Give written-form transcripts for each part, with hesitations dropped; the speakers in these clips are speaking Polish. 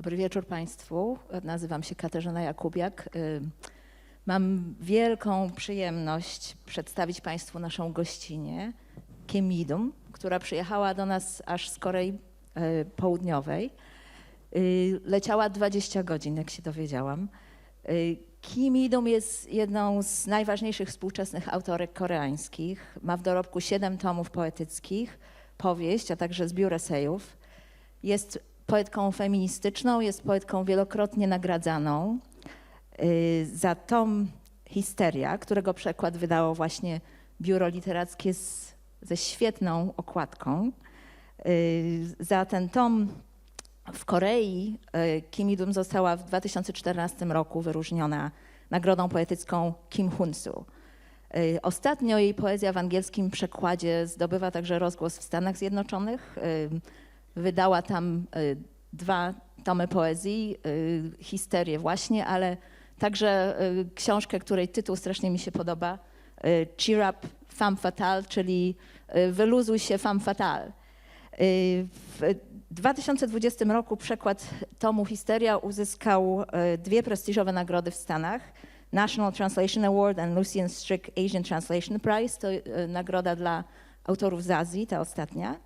Dobry wieczór Państwu. Nazywam się Katarzyna Jakubiak. Mam wielką przyjemność przedstawić Państwu naszą gościnię, Kim Idum, która przyjechała do nas aż z Korei Południowej. Leciała 20 godzin, jak się dowiedziałam. Kim Idum jest jedną z najważniejszych współczesnych autorek koreańskich. Ma w dorobku 7 tomów poetyckich, powieść, a także zbiór esejów. Jest poetką feministyczną, jest poetką wielokrotnie nagradzaną. Za tom Histeria, którego przekład wydało właśnie Biuro Literackie ze świetną okładką. Za ten tom w Korei Kim Idum została w 2014 roku wyróżniona nagrodą poetycką Kim Hunsu. Ostatnio jej poezja w angielskim przekładzie zdobywa także rozgłos w Stanach Zjednoczonych. Wydała tam 2 tomy poezji, Histerię właśnie, ale także książkę, której tytuł strasznie mi się podoba, Cheer Up Femme Fatale, czyli Wyluzuj się Femme Fatale. W 2020 roku przekład tomu Histeria uzyskał 2 prestiżowe nagrody w Stanach. National Translation Award and Lucian Strick Asian Translation Prize, to nagroda dla autorów z Azji, ta ostatnia.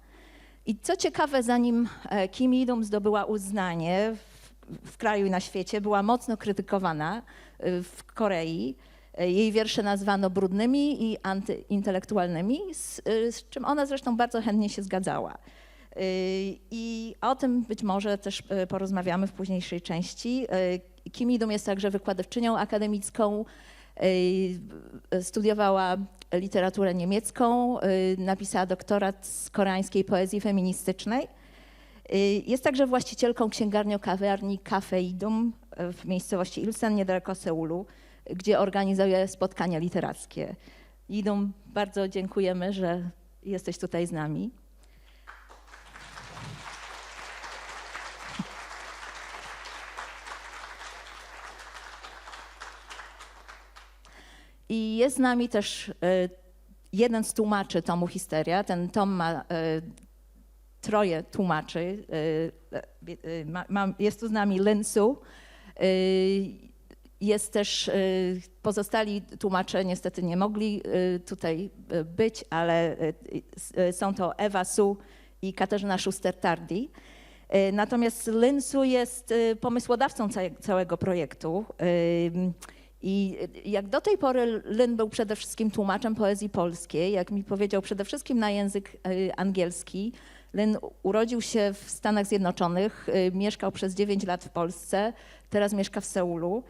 I co ciekawe, zanim Kim Idum zdobyła uznanie w kraju i na świecie, była mocno krytykowana w Korei. Jej wiersze nazwano brudnymi i antyintelektualnymi, z czym ona zresztą bardzo chętnie się zgadzała. I o tym być może też porozmawiamy w późniejszej części. Kim Idum jest także wykładowczynią akademicką, studiowała literaturę niemiecką, napisała doktorat z koreańskiej poezji feministycznej. Jest także właścicielką księgarni-kawiarni Cafe Idum w miejscowości Ilsan niedaleko Seulu, gdzie organizuje spotkania literackie. Idum, bardzo dziękujemy, że jesteś tutaj z nami. I jest z nami też jeden z tłumaczy tomu Histeria. Ten tom ma 3 tłumaczy. Jest tu z nami Lin Su. Jest też pozostali tłumacze, niestety nie mogli tutaj być, ale są to Ewa Su i Katarzyna Szuster-Tardi. Natomiast Lin Su jest pomysłodawcą całego projektu. I jak do tej pory Lin był przede wszystkim tłumaczem poezji polskiej, jak mi powiedział, przede wszystkim na język angielski. Lin urodził się w Stanach Zjednoczonych, mieszkał przez 9 lat w Polsce, teraz mieszka w Seulu.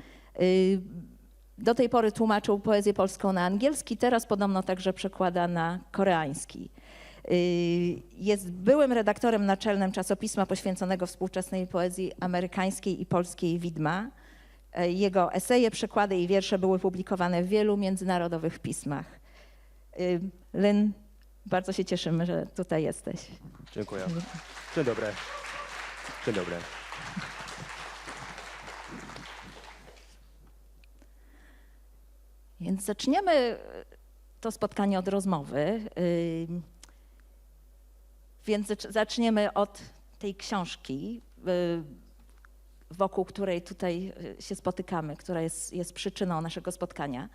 Do tej pory tłumaczył poezję polską na angielski, teraz podobno także przekłada na koreański. Jest byłym redaktorem naczelnym czasopisma poświęconego współczesnej poezji amerykańskiej i polskiej Widma. Jego eseje, przekłady i wiersze były publikowane w wielu międzynarodowych pismach. Lin, bardzo się cieszymy, że tutaj jesteś. Dziękuję. Dzień dobry. Dzień dobry. Więc zaczniemy to spotkanie od rozmowy. Więc zaczniemy od tej książki, wokół której tutaj się spotykamy, która jest przyczyną naszego spotkania.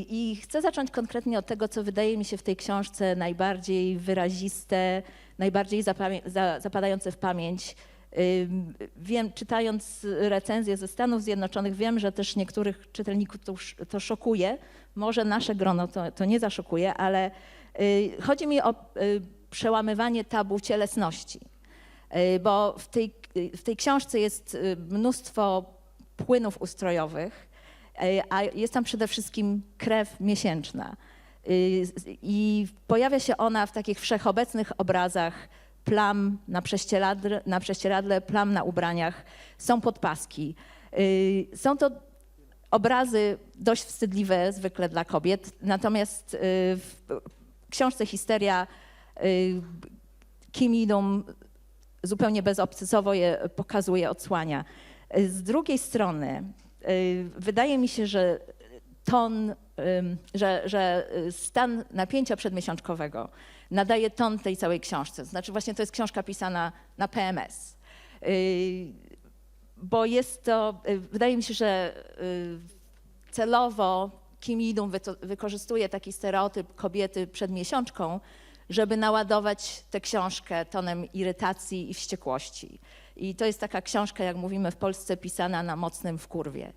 I chcę zacząć konkretnie od tego, co wydaje mi się w tej książce najbardziej wyraziste, najbardziej zapadające w pamięć. Wiem, czytając recenzje ze Stanów Zjednoczonych, wiem, że też niektórych czytelników to szokuje. Może nasze grono to nie zaszokuje, ale chodzi mi o przełamywanie tabu cielesności. Bo w tej książce jest mnóstwo płynów ustrojowych, a jest tam przede wszystkim krew miesięczna. I pojawia się ona w takich wszechobecnych obrazach plam na prześcieradle, plam na ubraniach, są podpaski. Są to obrazy dość wstydliwe zwykle dla kobiet, natomiast w książce Histeria Kim Idum zupełnie bezobcesowo je pokazuje, odsłania. Z drugiej strony wydaje mi się, że że stan napięcia przedmiesiączkowego nadaje ton tej całej książce. Znaczy właśnie to jest książka pisana na PMS. bo jest to, wydaje mi się, że celowo Kim Il-sung wykorzystuje taki stereotyp kobiety przed miesiączką, żeby naładować tę książkę tonem irytacji i wściekłości. I to jest taka książka, jak mówimy w Polsce, pisana na mocnym wkurwie.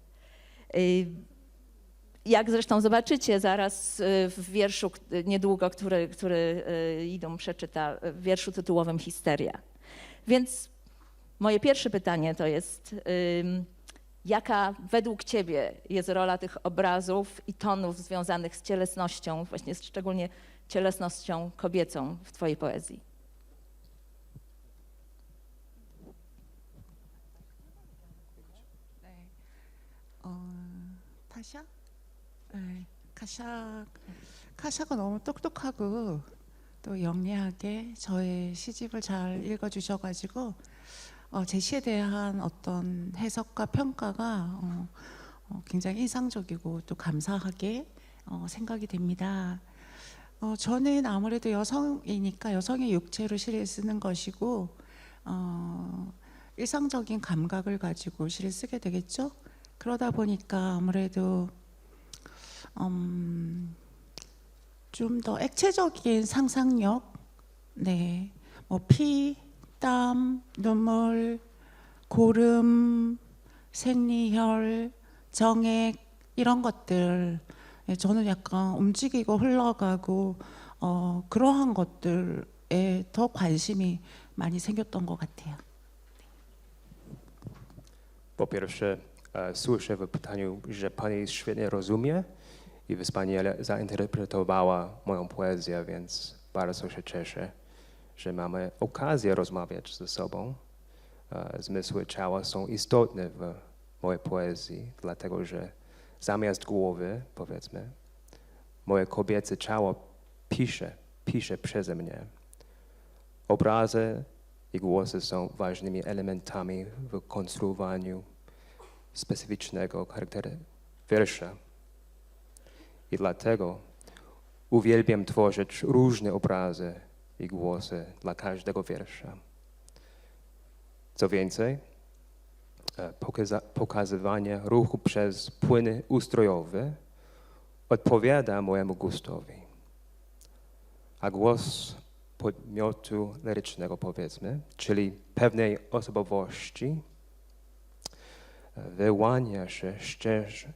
Jak zresztą zobaczycie zaraz w wierszu niedługo, który Idum przeczyta, w wierszu tytułowym Histeria. Więc moje pierwsze pytanie to jest, jaka według Ciebie jest rola tych obrazów i tonów związanych z cielesnością, właśnie szczególnie cielesnością kobiecą w Twojej poezji? 카샤? 네, 카샤가 너무 똑똑하고 또 영리하게 저의 시집을 잘 읽어주셔가지고 제 시에 대한 어떤 해석과 평가가 굉장히 인상적이고 또 감사하게 생각이 됩니다. 저는 아무래도 여성이니까 여성의 육체로 시를 쓰는 것이고 일상적인 감각을 가지고 시를 쓰게 되겠죠. 그러다 보니까 아무래도 좀 더 액체적인 상상력, 네, 뭐 피, 땀, 눈물, 고름, 생리혈, 정액 이런 것들, 저는 약간 움직이고 흘러가고 그러한 것들에 더 관심이 많이 생겼던 것 같아요. Po pierwsze, słyszę w pytaniu, że Pani świetnie rozumie i wspaniale zainterpretowała moją poezję, więc bardzo się cieszę, że mamy okazję rozmawiać ze sobą. Zmysły ciała są istotne w mojej poezji, dlatego że zamiast głowy, powiedzmy, moje kobiece ciało pisze przeze mnie. Obrazy i głosy są ważnymi elementami w konstruowaniu specyficznego charakteru wiersza. I dlatego uwielbiam tworzyć różne obrazy i głosy dla każdego wiersza. Co więcej, pokazywanie ruchu przez płyny ustrojowe odpowiada mojemu gustowi. A głos podmiotu lirycznego, powiedzmy, czyli pewnej osobowości, wyłania się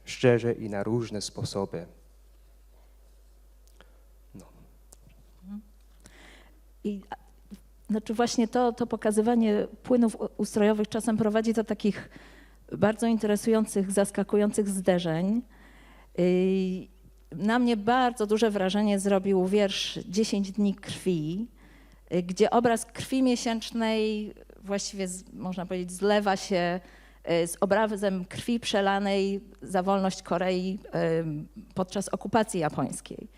szczerze i na różne sposoby. I znaczy właśnie to pokazywanie płynów ustrojowych czasem prowadzi do takich bardzo interesujących, zaskakujących zderzeń. Na mnie bardzo duże wrażenie zrobił wiersz 10 dni krwi, gdzie obraz krwi miesięcznej właściwie, można powiedzieć, zlewa się z obrazem krwi przelanej za wolność Korei podczas okupacji japońskiej.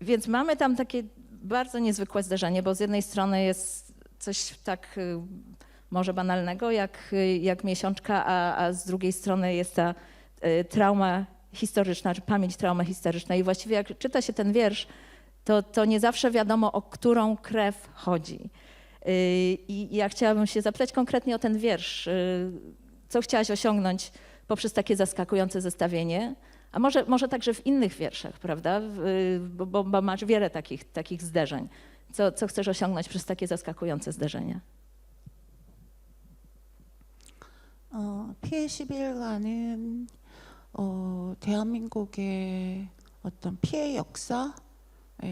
Więc mamy tam takie bardzo niezwykłe zderzenie, bo z jednej strony jest coś tak może banalnego jak miesiączka, a z drugiej strony jest ta trauma historyczna, czy pamięć traumy historycznej. I właściwie jak czyta się ten wiersz, to nie zawsze wiadomo, o którą krew chodzi. I ja chciałabym się zapytać konkretnie o ten wiersz. Co chciałaś osiągnąć poprzez takie zaskakujące zestawienie? A może także w innych wierszach, prawda? Bo masz wiele takich zderzeń. Co chcesz osiągnąć przez takie zaskakujące zderzenia? 피해 10일간은 대한민국의 어떤 피해 역사,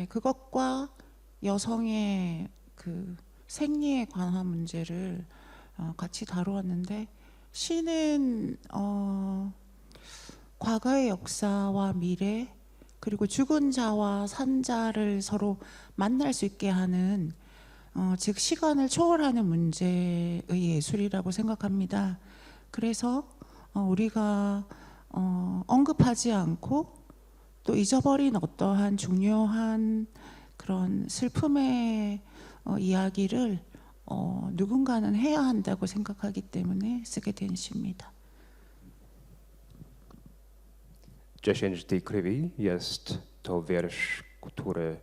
그것과 여성의 그 생리에 관한 문제를 같이 다루었는데 시는 과거의 역사와 미래 그리고 죽은 자와 산 자를 서로 만날 수 있게 하는 즉 시간을 초월하는 문제의 예술이라고 생각합니다. 그래서 우리가 언급하지 않고 또 잊어버린 어떠한 중요한 그런 슬픔의 이야기를 누군가는 해야 한다고 생각하기 때문에 쓰게 된 시입니다. 10 dni krwi jest to wiersz, który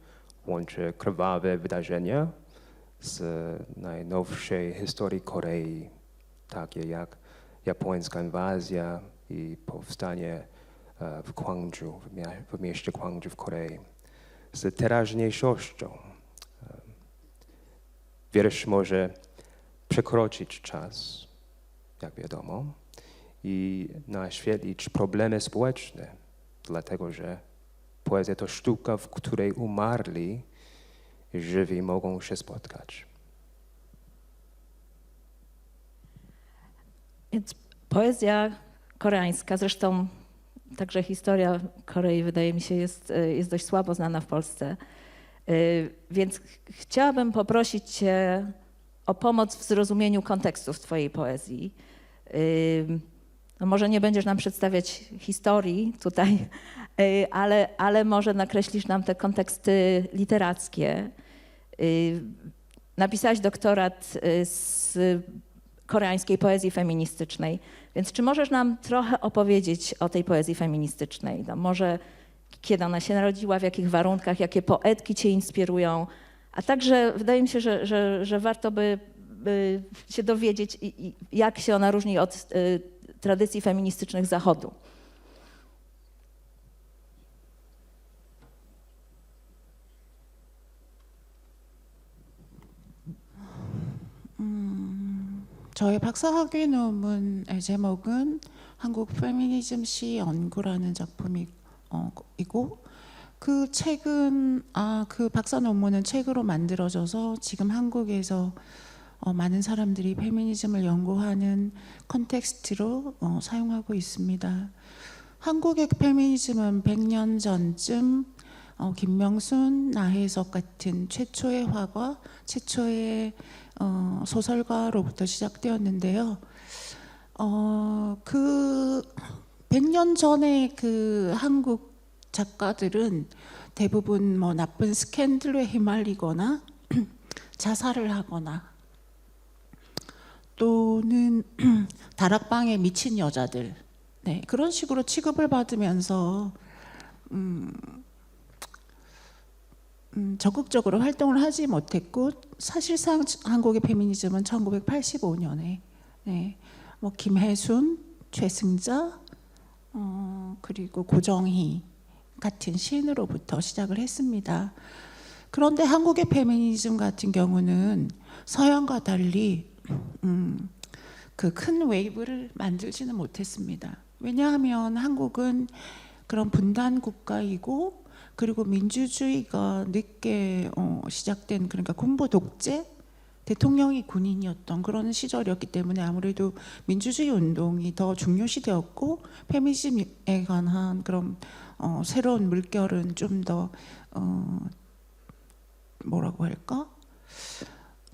łączy krwawe wydarzenia z najnowszej historii Korei. takie jak japońska inwazja i powstanie w Gwangju, w mieście Gwangju w Korei. Z teraźniejszością. Wiersz może przekroczyć czas, jak wiadomo, i naświetlić problemy społeczne, dlatego że poezja to sztuka, w której umarli i żywi mogą się spotkać. Więc poezja koreańska, zresztą także historia Korei wydaje mi się jest dość słabo znana w Polsce. Więc chciałabym poprosić Cię o pomoc w zrozumieniu kontekstów Twojej poezji. No może nie będziesz nam przedstawiać historii tutaj, ale może nakreślisz nam te konteksty literackie. Napisałaś doktorat z koreańskiej poezji feministycznej, więc czy możesz nam trochę opowiedzieć o tej poezji feministycznej? No może kiedy ona się narodziła, w jakich warunkach, jakie poetki Cię inspirują, a także wydaje mi się, że warto by się dowiedzieć, jak się ona różni od tradycji feministycznych Zachodu. 저의 박사학위 논문의 제목은 한국 페미니즘 시 연구라는 작품이고 그 책은 그 박사 논문은 책으로 만들어져서 지금 한국에서 많은 사람들이 페미니즘을 연구하는 컨텍스트로 사용하고 있습니다. 한국의 페미니즘은 100년 전쯤 김명순, 나혜석 같은 최초의 화가, 최초의 소설가로부터 시작되었는데요. 그 100년 전에 그 한국 작가들은 대부분 뭐 나쁜 스캔들에 휘말리거나 자살을 하거나 또는 다락방에 미친 여자들, 네, 그런 식으로 취급을 받으면서 적극적으로 활동을 하지 못했고, 사실상 한국의 페미니즘은 1985년에 뭐 김혜순, 최승자, 그리고 고정희 같은 시인으로부터 시작을 했습니다. 그런데 한국의 페미니즘 같은 경우는 서양과 달리 그 큰 웨이브를 만들지는 못했습니다. 왜냐하면 한국은 그런 분단 국가이고, 그리고 민주주의가 늦게 시작된, 그러니까 군부 독재, 대통령이 군인이었던 그런 시절이었기 때문에 아무래도 민주주의 운동이 더 중요시되었고, 페미니즘에 관한 그런 새로운 물결은 좀 더 뭐라고 할까?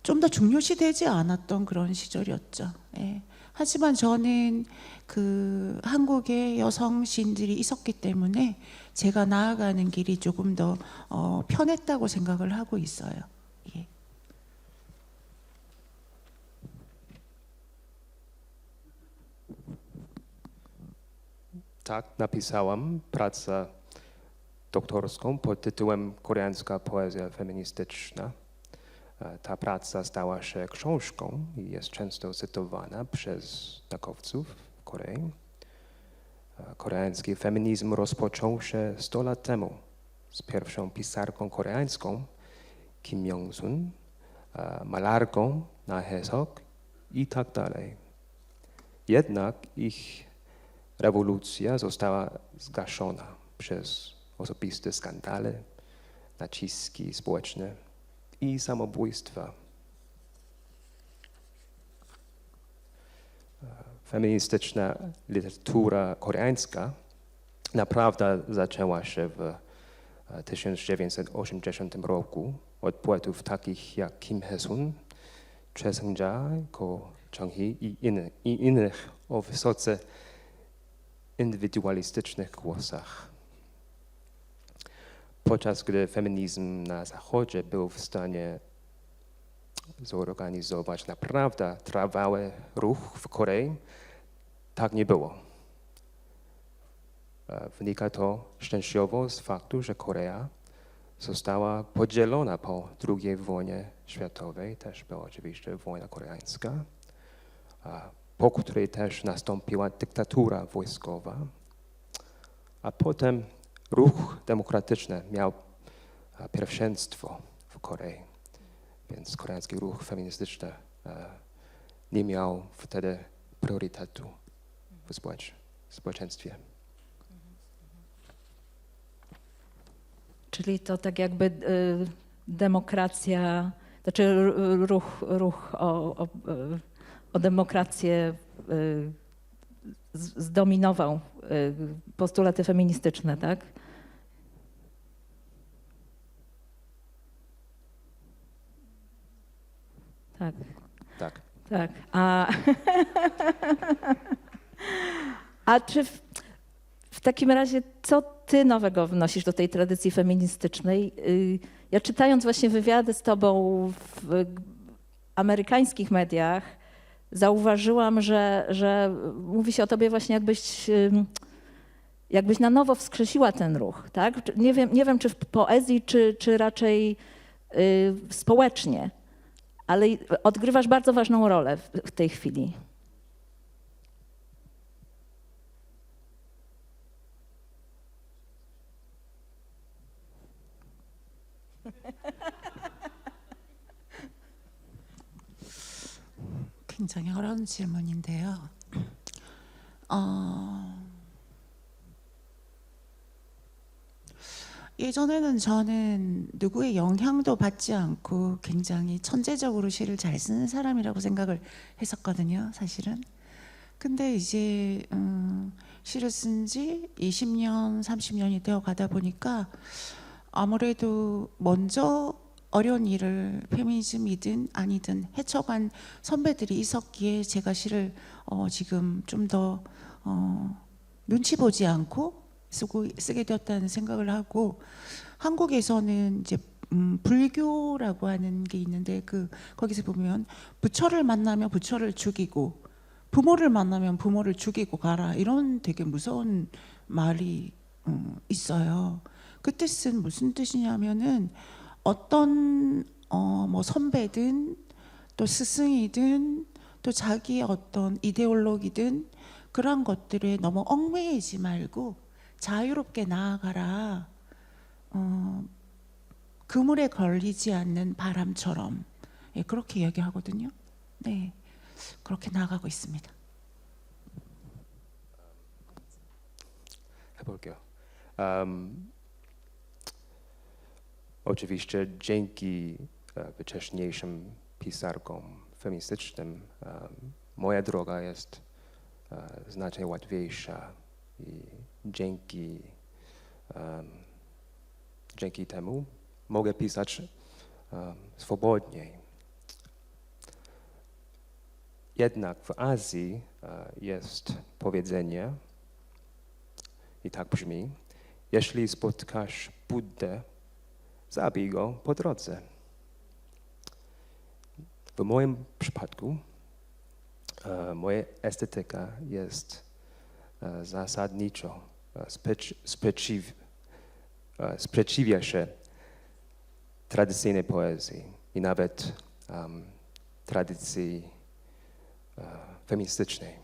좀 더 중요시되지 않았던 그런 시절이었죠. 예. 하지만 저는 그 한국의 여성 시인들이 있었기 때문에 제가 나아가는 길이 조금 더 편했다고 생각을 하고 있어요. 예. Tak napisałam pracę doktorską pod tytułem Koreańska poezja feministyczna. Ta praca stała się książką i jest często cytowana przez naukowców w Korei. Koreański feminizm rozpoczął się 100 lat temu z pierwszą pisarką koreańską Kim Myung-sun, malarką Nahae-seok i tak dalej. Jednak ich rewolucja została zgaszona przez osobiste skandale, naciski społeczne i samobójstwa. Feministyczna literatura koreańska naprawdę zaczęła się w 1980 roku od poetów takich jak Kim Hae-sun, Choi Seung-ja, Ko Jung-hee i innych o wysoce indywidualistycznych głosach. Podczas gdy feminizm na Zachodzie był w stanie zorganizować naprawdę trwały ruch w Korei, tak nie było. Wynika to szczęśliwie z faktu, że Korea została podzielona po II wojnie światowej, też była oczywiście wojna koreańska. po której też nastąpiła dyktatura wojskowa, a potem ruch demokratyczny miał pierwszeństwo w Korei, więc koreański ruch feministyczny nie miał wtedy priorytetu w społeczeństwie. Czyli to tak jakby demokracja, znaczy ruch o demokrację zdominował postulaty feministyczne, tak? Tak. Tak. Tak. A czy w takim razie, co ty nowego wnosisz do tej tradycji feministycznej? Ja czytając właśnie wywiady z tobą w amerykańskich mediach, zauważyłam, że mówi się o tobie właśnie jakbyś na nowo wskrzesiła ten ruch, tak? Nie wiem czy w poezji, czy raczej społecznie, ale odgrywasz bardzo ważną rolę w tej chwili. 굉장히 어려운 질문인데요. 예전에는 저는 누구의 영향도 받지 않고 굉장히 천재적으로 시를 잘 쓰는 사람이라고 생각을 했었거든요, 사실은. 근데 이제 시를 쓴 지 20년, 30년이 되어 가다 보니까 아무래도 먼저 어려운 일을 페미니즘이든 아니든 헤쳐간 선배들이 있었기에 제가 시를 지금 좀 더 눈치 보지 않고 쓰게 되었다는 생각을 하고, 한국에서는 이제 불교라고 하는 게 있는데 거기서 보면 부처를 만나면 부처를 죽이고 부모를 만나면 부모를 죽이고 가라, 이런 되게 무서운 말이 있어요. 그 뜻은 무슨 뜻이냐면은 어떤 뭐 선배든 또 스승이든 또 자기의 어떤 이데올로기든 그런 것들에 너무 얽매이지 말고 자유롭게 나아가라. 그물에 걸리지 않는 바람처럼, 예, 그렇게 얘기하거든요. 네, 그렇게 나아가고 있습니다. 해볼게요. Oczywiście dzięki wcześniejszym pisarkom feministycznym moja droga jest znacznie łatwiejsza i dzięki temu mogę pisać swobodniej. Jednak w Azji jest powiedzenie i tak brzmi: jeśli spotkasz Buddę, zabij go po drodze. W moim przypadku moja estetyka jest zasadniczo sprzeciwia się tradycyjnej poezji i nawet tradycji feministycznej.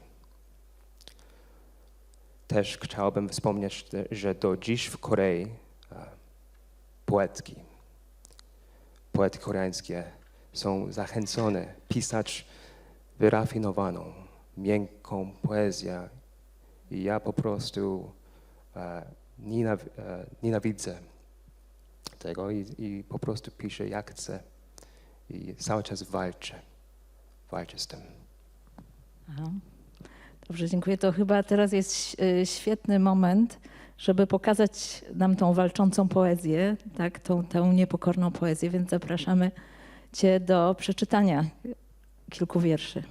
Też chciałbym wspomnieć, że do dziś w Korei poety koreańskie są zachęcone pisać wyrafinowaną, miękką poezję i ja po prostu nienawidzę tego i po prostu piszę jak chcę i cały czas walczę z tym. Aha. Dobrze, dziękuję. To chyba teraz jest świetny moment, żeby pokazać nam tą walczącą poezję, tak? Tą niepokorną poezję, więc zapraszamy cię do przeczytania kilku wierszy.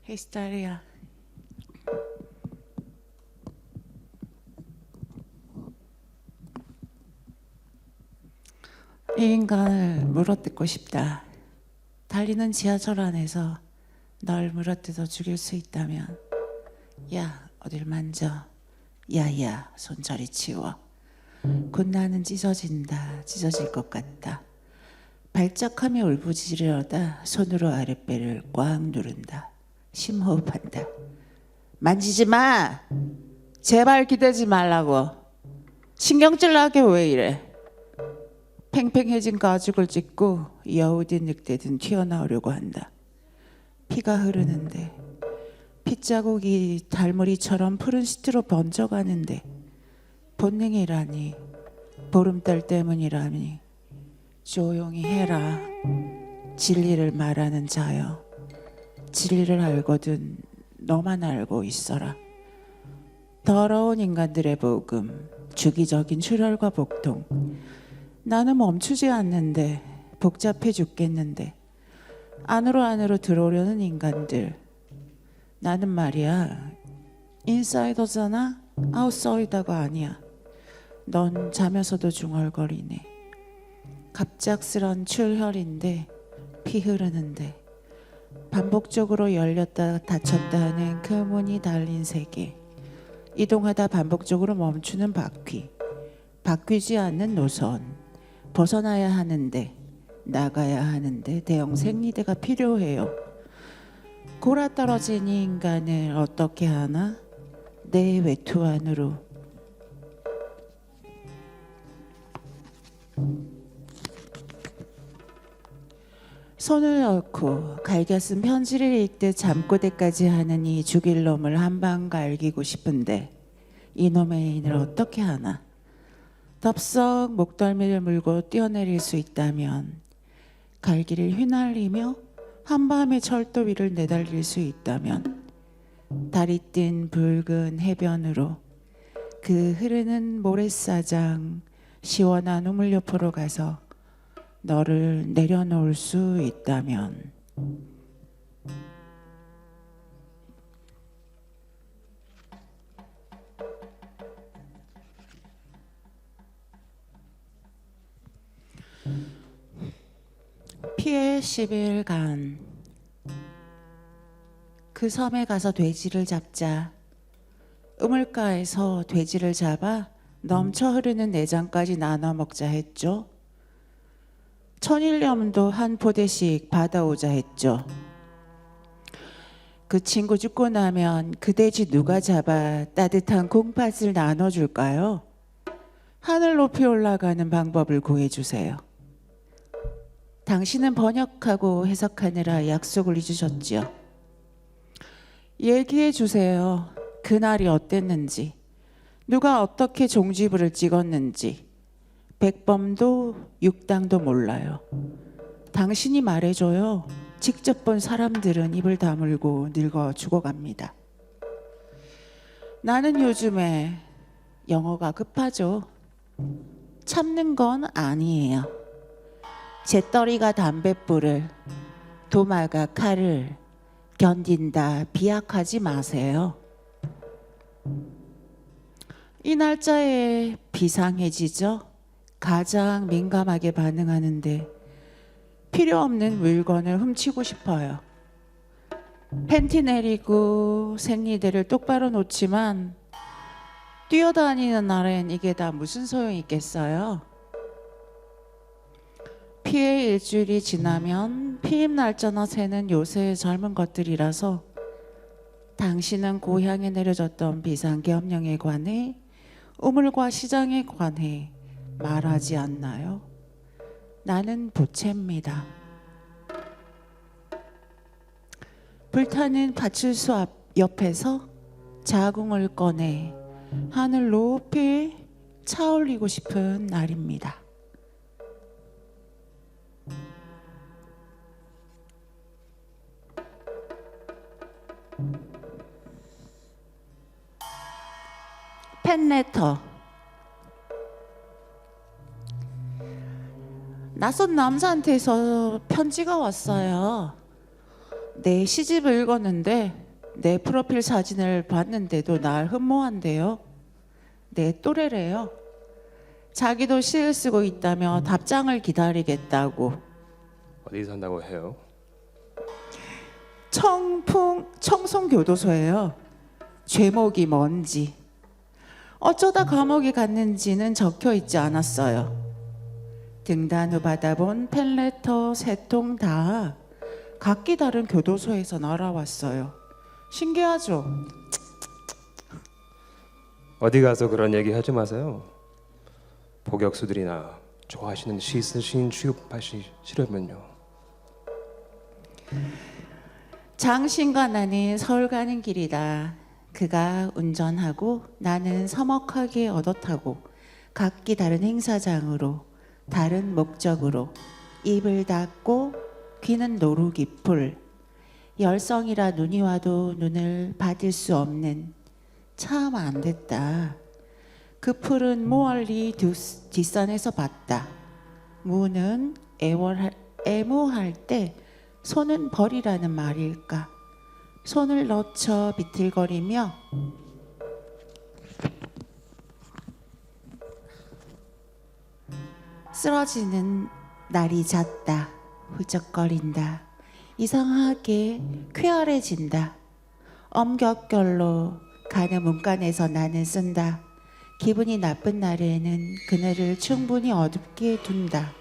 Historia. 인간을 물어뜯고 싶다. 달리는 지하철 안에서 널 물어뜯어 죽일 수 있다면, 야 어딜 만져, 야야 손 저리 치워. 곧 나는 찢어진다. 찢어질 것 같다. 발작하며 울부짖으려다 손으로 아랫배를 꽉 누른다. 심호흡한다. 만지지 마. 제발 기대지 말라고. 신경질 나게 왜 이래. 팽팽해진 가죽을 찢고 여우든 늑대든 튀어나오려고 한다. 피가 흐르는데, 핏자국이 달무리처럼 푸른 시트로 번져가는데, 본능이라니, 보름달 때문이라니, 조용히 해라. 진리를 말하는 자여, 진리를 알거든 너만 알고 있어라. 더러운 인간들의 복음, 주기적인 출혈과 복통. 나는 멈추지 않는데, 복잡해 죽겠는데, 안으로 들어오려는 인간들. 나는 말이야, 인사이더잖아, 아웃사이더가 아니야. 넌 자면서도 중얼거리네. 갑작스런 출혈인데, 피 흐르는데, 반복적으로 열렸다 닫혔다 하는 그 문이 달린 세계. 이동하다 반복적으로 멈추는 바퀴. 바뀌지 않는 노선. 벗어나야 하는데, 나가야 하는데 대형 생리대가 필요해요. 골아떨어진 이 인간을 어떻게 하나? 내 외투 안으로. 손을 얹고 갈겨 쓴 편지를 읽듯 잠꼬대까지 하는 이 죽일 놈을 한 방 갈기고 싶은데, 이놈의 인을 어떻게 하나? 덥석 목덜미를 물고 뛰어내릴 수 있다면, 갈기를 휘날리며 한밤의 철도 위를 내달릴 수 있다면, 달이 뜬 붉은 해변으로, 그 흐르는 모래사장 시원한 우물 옆으로 가서 너를 내려놓을 수 있다면. 피해 10일간 그 섬에 가서 돼지를 잡자. 우물가에서 돼지를 잡아 넘쳐 흐르는 내장까지 나눠 먹자 했죠. 천일염도 한 포대씩 받아오자 했죠. 그 친구 죽고 나면 그 돼지 누가 잡아 따뜻한 콩팥을 나눠줄까요? 하늘 높이 올라가는 방법을 구해주세요. 당신은 번역하고 해석하느라 약속을 잊으셨지요. 얘기해 주세요. 그날이 어땠는지, 누가 어떻게 종지부를 찍었는지. 백범도 육당도 몰라요. 당신이 말해줘요. 직접 본 사람들은 입을 다물고 늙어 죽어갑니다. 나는 요즘에 영어가 급하죠. 참는 건 아니에요. 재떨이가 담뱃불을, 도마가 칼을 견딘다 비약하지 마세요. 이 날짜에 비상해지죠. 가장 민감하게 반응하는데 필요 없는 물건을 훔치고 싶어요. 팬티 내리고 생리대를 똑바로 놓지만 뛰어다니는 날엔 이게 다 무슨 소용이 있겠어요? 피해 일주일이 지나면 피임 날짜나 새는 요새 젊은 것들이라서 당신은 고향에 내려졌던 비상계엄령에 관해, 우물과 시장에 관해 말하지 않나요? 나는 부채입니다. 불타는 파출소 앞 옆에서 자궁을 꺼내 하늘 높이 차올리고 싶은 날입니다. 팬레터. 낯선 남자한테서 편지가 왔어요. 내 시집을 읽었는데 내 프로필 사진을 봤는데도 날 흠모한대요. 내 또래래요. 자기도 시를 쓰고 있다며 답장을 기다리겠다고. 어디 산다고 해요? 청송교도소예요. 죄목이 뭔지 어쩌다 감옥에 갔는지는 적혀 있지 않았어요. 등단후 받아본 팬레터 3통 다 각기 다른 교도소에서 날아왔어요. 신기하죠? 어디 가서 그런 얘기 하지 마세요. 복역수들이나 좋아하시는 시 쓰신 취급하시 싫으면요. 장신과 나는 서울 가는 길이다. 그가 운전하고 나는 서먹하게 얻어 타고 각기 다른 행사장으로 다른 목적으로 입을 닫고 귀는 노루기풀 열성이라 눈이 와도 눈을 받을 수 없는 참 안 됐다. 그 풀은 멀리 뒷산에서 봤다. 무는 애무할 때 손은 버리라는 말일까. 손을 넣쳐 비틀거리며 쓰러지는 날이 잦다. 후적거린다. 이상하게 쾌활해진다. 엄격결로 가는 문간에서 나는 쓴다. 기분이 나쁜 날에는 그늘을 충분히 어둡게 둔다.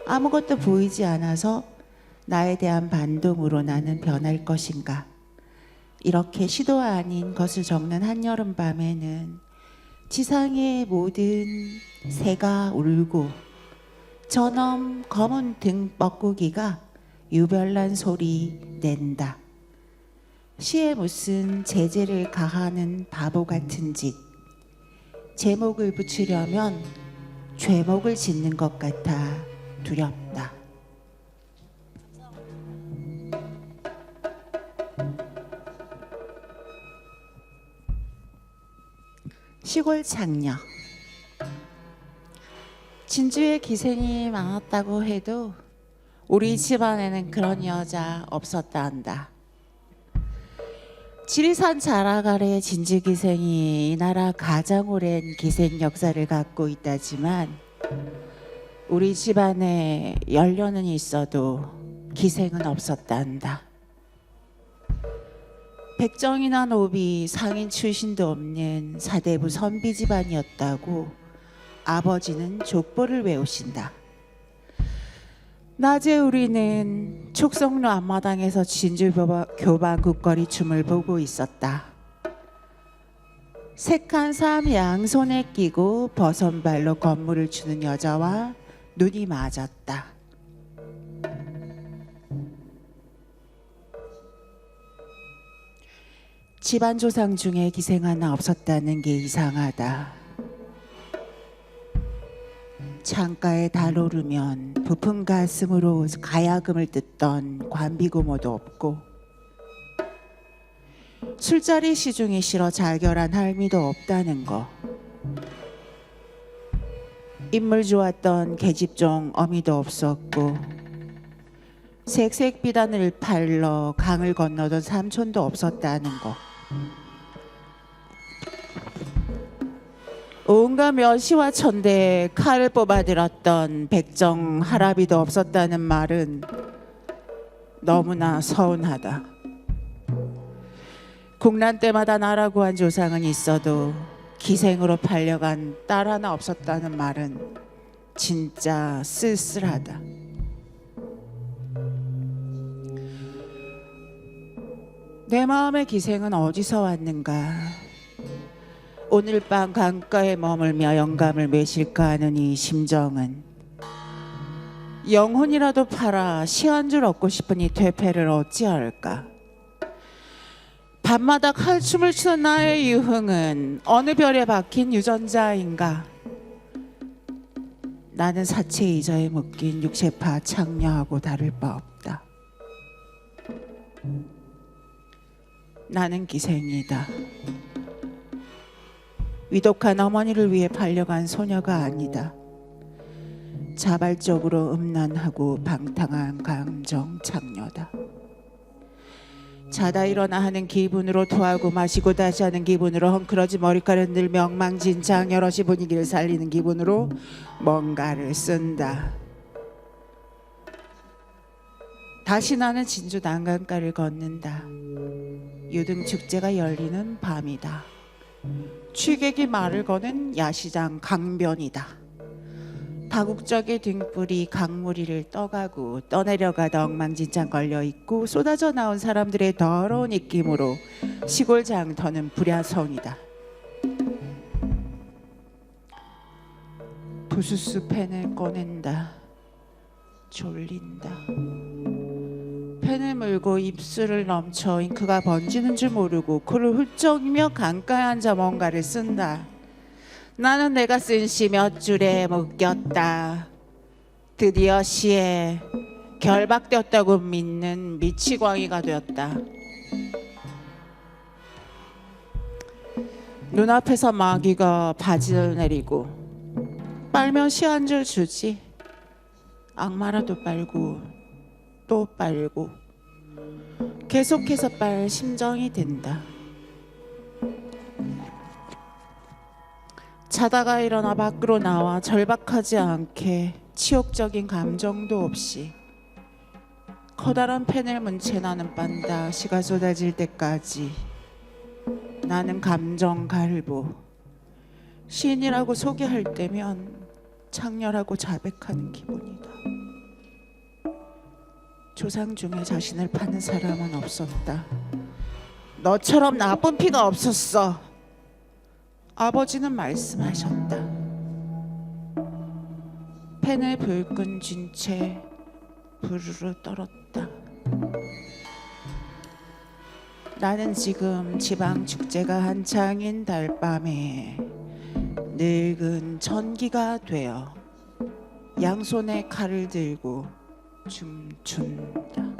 아무것도 보이지 않아서 나에 대한 반동으로 나는 변할 것인가. 이렇게 시도 아닌 것을 적는 한여름 밤에는 지상의 모든 새가 울고 저놈 검은 등 뻐꾸기가 유별난 소리 낸다. 시에 무슨 제재를 가하는 바보 같은 짓. 제목을 붙이려면 죄목을 짓는 것 같아 두렵다. 시골 장녀. 진주에 기생이 많았다고 해도 우리 집안에는 그런 여자 없었다 한다. 지리산 자락 아래 진주 기생이 이 나라 가장 오랜 기생 역사를 갖고 있다지만 우리 집안에 연료는 있어도 기생은 없었다 한다. 백정이나 노비 상인 출신도 없는 사대부 선비 집안이었다고 아버지는 족보를 외우신다. 낮에 우리는 촉성로 앞마당에서 진주 교반 국거리 춤을 보고 있었다. 색한 삼 양손에 끼고 버선발로 건물을 추는 여자와 눈이 맞았다. 집안 조상 중에 기생 하나 없었다는 게 이상하다. 창가에 달 오르면 부푼 가슴으로 가야금을 뜯던 관비고모도 없고 술자리 시중에 실어 잘결한 할미도 없다는 거. 인물 좋았던 계집종 어미도 없었고 색색 비단을 팔러 강을 건너던 삼촌도 없었다는 거. 온갖 멸시와 천대에 칼을 뽑아들었던 백정 할아비도 없었다는 말은 너무나 서운하다. 국난 때마다 나라고 한 조상은 있어도 기생으로 팔려간 딸 하나 없었다는 말은 진짜 쓸쓸하다. 내 마음의 기생은 어디서 왔는가. 오늘 밤 강가에 머물며 영감을 매실까 하는 이 심정은 영혼이라도 팔아 시 한 줄 얻고 싶은 이 퇴폐를 어찌할까. 밤마다 칼춤을 추는 나의 유흥은 어느 별에 박힌 유전자인가. 나는 사체 이자에 묶인 육체파 창녀하고 다를 바 없다. 나는 기생이다. 위독한 어머니를 위해 팔려간 소녀가 아니다. 자발적으로 음란하고 방탕한 감정 창녀다. 자다 일어나 하는 기분으로 토하고 마시고 다시 하는 기분으로 헝클어진 머리카락은 늘 명망진창 여럿이 분위기를 살리는 기분으로 뭔가를 쓴다. 다시 나는 진주 난간가를 걷는다. 유등 축제가 열리는 밤이다. 취객이 말을 거는 야시장 강변이다. 다국적의 등불이 강무리를 떠가고 떠내려가다 엉망진창 걸려있고 쏟아져 나온 사람들의 더러운 입김으로 시골 장터는 불야성이다. 부수수 펜을 꺼낸다. 졸린다. 펜을 물고 입술을 넘쳐 잉크가 번지는 줄 모르고 코를 훌쩍이며 강가에 앉아 뭔가를 쓴다. 나는 내가 쓴 시 몇 줄에 묶였다. 드디어 시에 결박되었다고 믿는 미치광이가 되었다. 눈앞에서 마귀가 바지를 내리고 빨면 시 한 줄 주지. 악마라도 빨고 또 빨고 계속해서 빨 심정이 든다. 자다가 일어나 밖으로 나와 절박하지 않게 치욕적인 감정도 없이 커다란 펜을 문 채 나는 빤다. 시가 쏟아질 때까지 나는 감정 갈보. 시인이라고 소개할 때면 창렬하고 자백하는 기분이다. 조상 중에 자신을 파는 사람은 없었다. 너처럼 나쁜 피가 없었어. 아버지는 말씀하셨다. 펜을 불끈 쥔 채 부르르 떨었다. 나는 지금 지방 축제가 한창인 달밤에 늙은 전기가 되어 양손에 칼을 들고 춤춘다.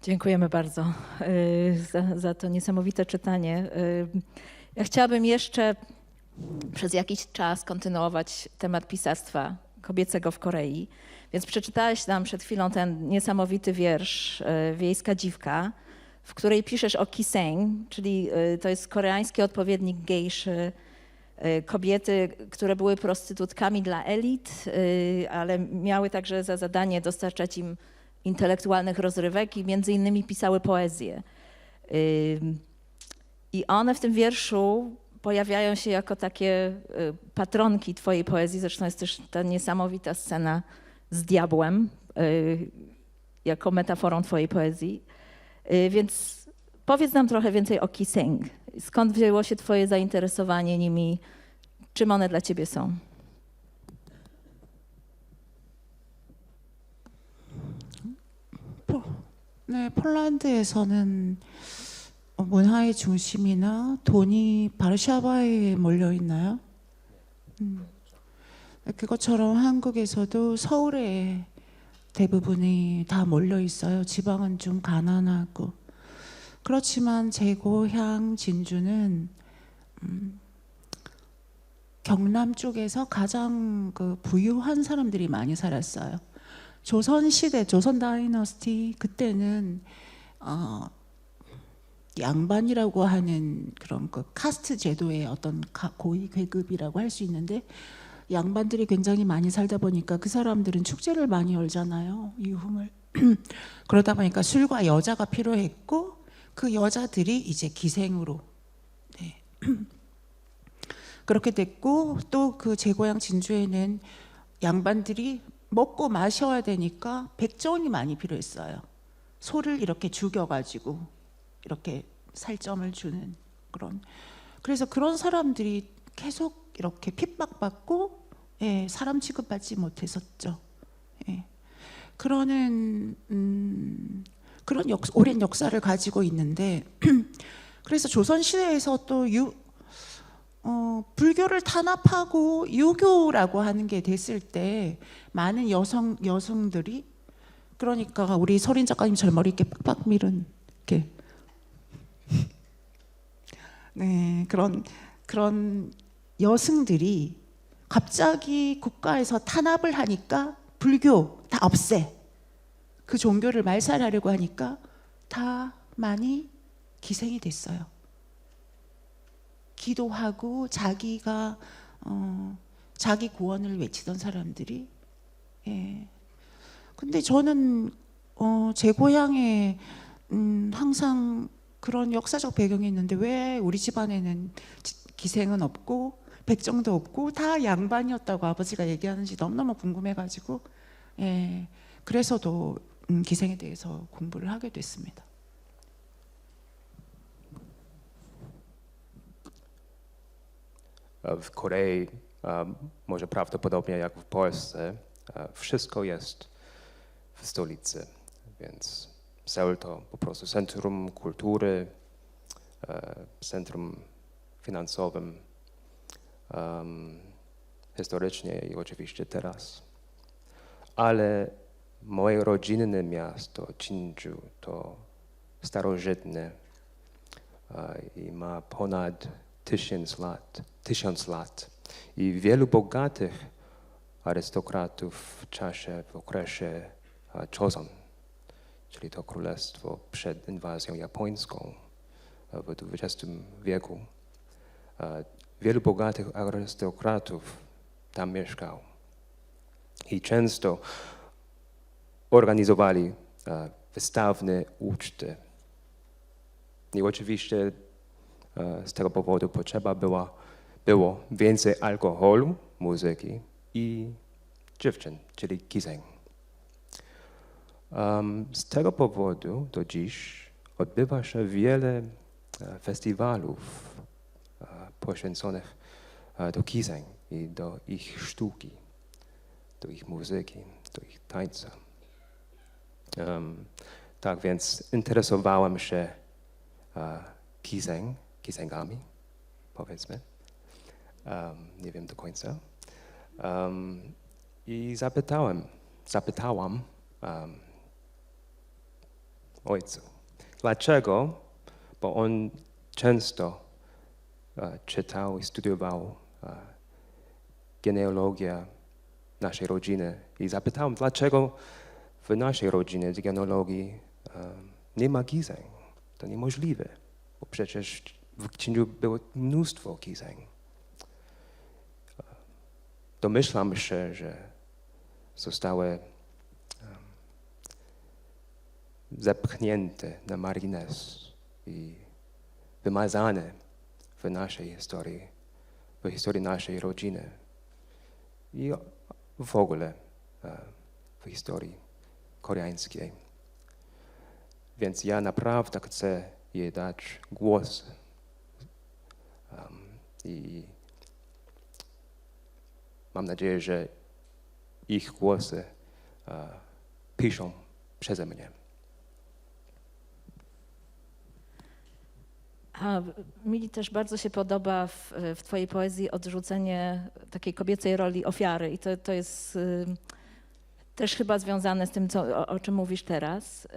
Dziękujemy bardzo za to niesamowite czytanie. Ja chciałabym jeszcze przez jakiś czas kontynuować temat pisarstwa kobiecego w Korei. Więc przeczytałaś nam przed chwilą ten niesamowity wiersz Wiejska dziwka, w której piszesz o kiseng, czyli to jest koreański odpowiednik gejszy, kobiety, które były prostytutkami dla elit, ale miały także za zadanie dostarczać im intelektualnych rozrywek i między innymi pisały poezję. I one w tym wierszu pojawiają się jako takie patronki twojej poezji. Zresztą jest też ta niesamowita scena z diabłem jako metaforą twojej poezji. Więc powiedz nam trochę więcej o kiseng. Skąd wzięło się twoje zainteresowanie nimi? Czym one dla ciebie są? 네, 폴란드에서는 문화의 중심이나 돈이 바르샤바에 몰려 있나요? 그것처럼 한국에서도 서울에 대부분이 다 몰려 있어요. 지방은 좀 가난하고. 그렇지만 제 고향 진주는 경남 쪽에서 가장 그 부유한 사람들이 많이 살았어요. 조선 시대, 조선 다이너스티 그때는 양반이라고 하는 그런 그 카스트 제도의 어떤 고위 계급이라고 할 수 있는데 양반들이 굉장히 많이 살다 보니까 그 사람들은 축제를 많이 열잖아요. 유흥을. 그러다 보니까 술과 여자가 필요했고 그 여자들이 이제 기생으로 네. 그렇게 됐고 또 그 제 고향 진주에는 양반들이 먹고 마셔야 되니까 백정이 많이 필요했어요. 소를 이렇게 죽여가지고 이렇게 살점을 주는 그런. 그래서 그런 사람들이 계속 이렇게 핍박받고 예, 사람 취급받지 못했었죠. 예. 그런 오랜 역사를 가지고 있는데 그래서 조선 시대에서 또 불교를 탄압하고 유교라고 하는 게 됐을 때 많은 여성들이, 그러니까 우리 서린 작가님처럼 머리 이렇게 빡빡 밀은 이렇게 네, 그런 여성들이 갑자기 국가에서 탄압을 하니까 불교 다 없애, 그 종교를 말살하려고 하니까 다 많이 기생이 됐어요. 기도하고 자기가 자기 구원을 외치던 사람들이. 예. 근데 저는 제 고향에 항상 그런 역사적 배경이 있는데 왜 우리 집안에는 기생은 없고 백정도 없고 다 양반이었다고 아버지가 얘기하는지 너무너무 궁금해가지고, 예. 그래서도 기생에 대해서 공부를 ha게 됐습니다. W Korei, może prawdopodobnie jak w Polsce, wszystko jest w stolicy, więc Seul to po prostu centrum kultury, centrum finansowym, historycznie i oczywiście teraz. Ale moje rodzinne miasto Jinju to starożytne i ma ponad 1000 lat. I wielu bogatych arystokratów w okresie Joseon, czyli to królestwo przed inwazją japońską w XX wieku. Wielu bogatych arystokratów tam mieszkało i często organizowali wystawne uczty. I oczywiście z tego powodu potrzeba było więcej alkoholu, muzyki i dziewczyn, czyli kiseng. Z tego powodu do dziś odbywa się wiele festiwalów poświęconych do kiseng i do ich sztuki, do ich muzyki, do ich tańca. Tak więc interesowałem się kisengami, powiedzmy. Nie wiem do końca. I zapytałam ojcu, dlaczego, bo on często czytał i studiował genealogię naszej rodziny. I zapytałem, dlaczego w naszej rodzinie z genealogii nie ma kiseng. To niemożliwe, bo przecież w Jinju było mnóstwo kiseng. Domyślam się, że zostały zepchnięte na margines i wymazane w naszej historii, w historii naszej rodziny i w ogóle w historii koreańskiej. Więc ja naprawdę chcę jej dać głos i mam nadzieję, że ich głosy piszą przeze mnie. A mi też bardzo się podoba w twojej poezji odrzucenie takiej kobiecej roli ofiary i to jest też chyba związane z tym, o czym mówisz teraz.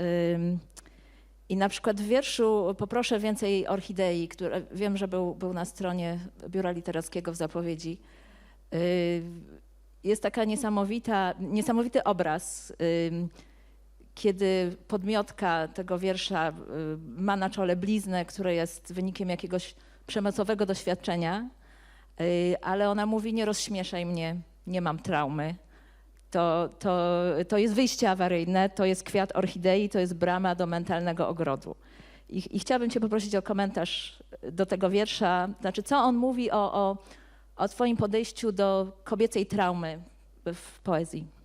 I na przykład w wierszu Poproszę więcej orchidei, który wiem, że był na stronie Biura Literackiego w zapowiedzi, jest taka niesamowity obraz, kiedy podmiotka tego wiersza ma na czole bliznę, która jest wynikiem jakiegoś przemocowego doświadczenia, ale ona mówi: nie rozśmieszaj mnie, nie mam traumy. To jest wyjście awaryjne, to jest kwiat orchidei, to jest brama do mentalnego ogrodu. I chciałabym cię poprosić o komentarz do tego wiersza, znaczy co on mówi o twoim podejściu do kobiecej traumy w poezji.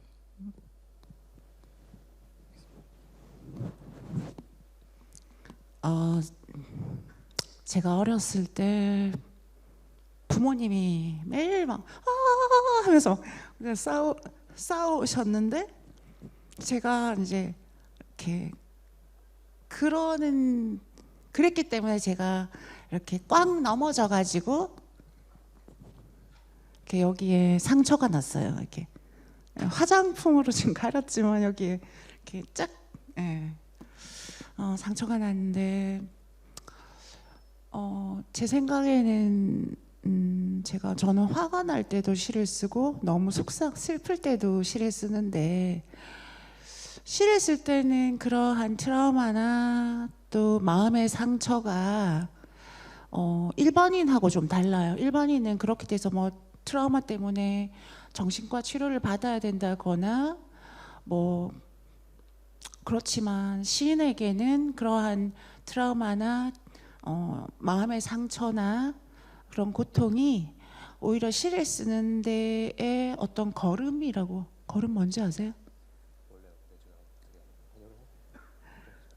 제가 어렸을 때 부모님이 매일 막 하면서 그냥 싸우셨는데 제가 이제 이렇게 그랬기 때문에 제가 이렇게 꽉 넘어져 가지고 이렇게 여기에 상처가 났어요. 이렇게 화장품으로 지금 가렸지만 여기에 이렇게 쫙 예. 상처가 났는데 제 생각에는 저는 화가 날 때도 시를 쓰고 너무 슬플 때도 시를 쓰는데 시를 쓸 때는 그러한 트라우마나 또 마음의 상처가 일반인하고 좀 달라요. 일반인은 그렇게 돼서 뭐 트라우마 때문에 정신과 치료를 받아야 된다거나 뭐 그렇지만 시인에게는 그러한 트라우마나 마음의 상처나 그런 고통이 오히려 시를 쓰는 데에 어떤 걸음 뭔지 아세요?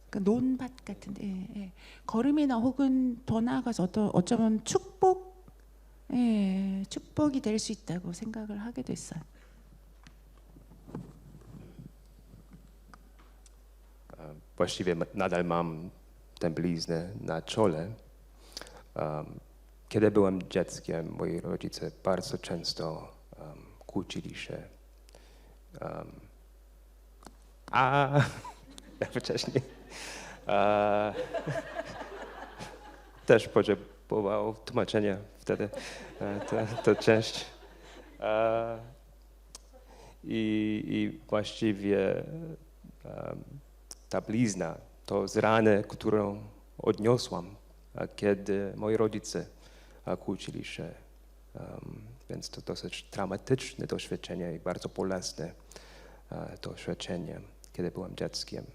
그 논밭 같은데 예. 걸음이나 혹은 더 나아가서 어쩌면 축복이 될 수 있다고 생각을 하게 됐어요. Właściwie nadal mam tę bliznę na czole. Kiedy byłem dzieckiem, moi rodzice bardzo często kłócili się. Jak wcześniej. Też potrzebował tłumaczenia wtedy tę część. I właściwie ta blizna to z rany, którą odniosłam, kiedy moi rodzice kłócili się. Więc to dosyć traumatyczne doświadczenie i bardzo bolesne doświadczenie, kiedy byłem dzieckiem.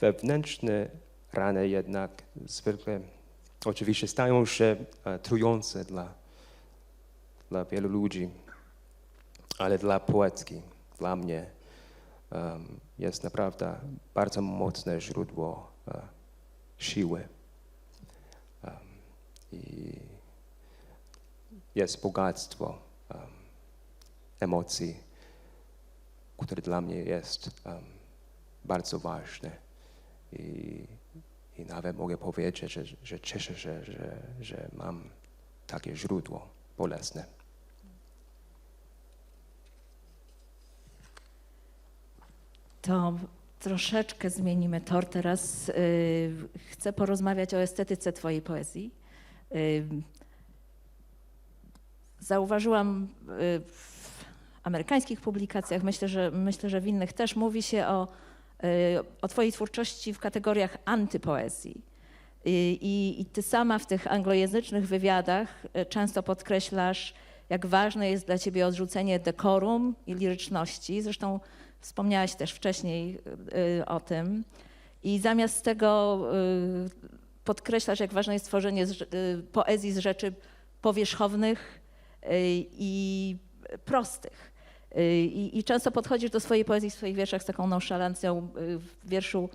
Wewnętrzne rany jednak zwykle oczywiście stają się trujące dla wielu ludzi, ale dla poetki, dla mnie jest naprawdę bardzo mocne źródło siły i jest bogactwo emocji, które dla mnie jest bardzo ważne i nawet mogę powiedzieć, że cieszę się, że mam takie źródło bolesne. To troszeczkę zmienimy tor. Teraz chcę porozmawiać o estetyce twojej poezji. Zauważyłam w amerykańskich publikacjach, myślę, że w innych też mówi się o twojej twórczości w kategoriach antypoezji. I ty sama w tych anglojęzycznych wywiadach często podkreślasz, jak ważne jest dla ciebie odrzucenie dekorum i liryczności. Zresztą wspomniałaś też wcześniej o tym. I zamiast tego podkreślasz, jak ważne jest tworzenie poezji z rzeczy powierzchownych i prostych. I często podchodzisz do swojej poezji w swoich wierszach z taką nonszalancją. W wierszu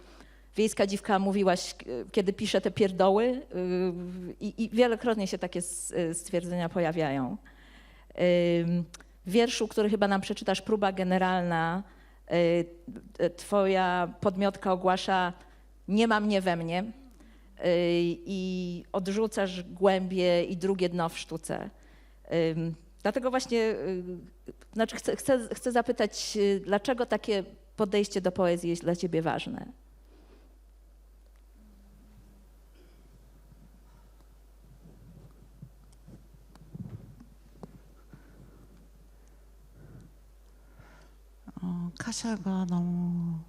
Wiejska dziwka mówiłaś, kiedy piszę te pierdoły, i wielokrotnie się takie stwierdzenia pojawiają. W wierszu, który chyba nam przeczytasz, Próba generalna, twoja podmiotka ogłasza: nie ma mnie we mnie, i odrzucasz głębie i drugie dno w sztuce. Dlatego właśnie chcę zapytać, dlaczego takie podejście do poezji jest dla ciebie ważne? 카샤가 너무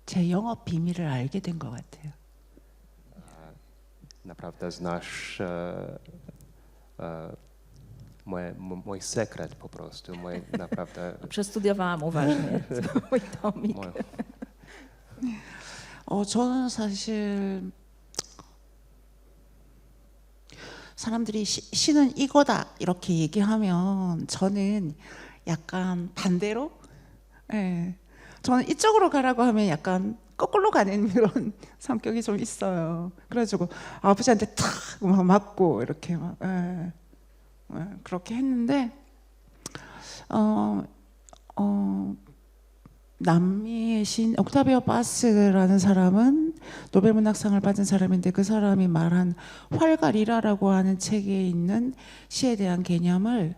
제 영업 비밀을 알게 된 것 같아요. Naprawdę znasz mój sekret po prostu. Naprawdę. Przestudiowałam uważnie mój tomik. 저는 사실 사람들이 시는 이거다 이렇게 얘기하면 저는 약간 반대로, 예, 저는 이쪽으로 가라고 하면 약간 거꾸로 가는 그런 성격이 좀 있어요. 그래가지고 아버지한테 탁 막 맞고 이렇게 막 그렇게 했는데 남미의 시인 옥타비오 파스라는 사람은 노벨문학상을 받은 사람인데 그 사람이 말한 활갈이라라고 하는 책에 있는 시에 대한 개념을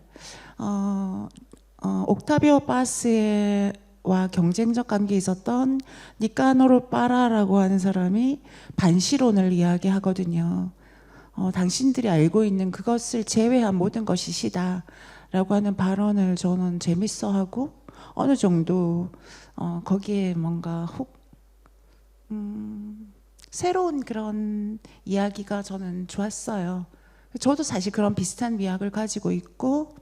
옥타비오 파스와 경쟁적 관계에 있었던 니카노르 파라라고 하는 사람이 반시론을 이야기하거든요. 당신들이 알고 있는 그것을 제외한 모든 것이 시다라고 하는 발언을 저는 재밌어하고 어느 정도 거기에 뭔가 새로운 그런 이야기가 저는 좋았어요. 저도 사실 그런 비슷한 미학을 가지고 있고,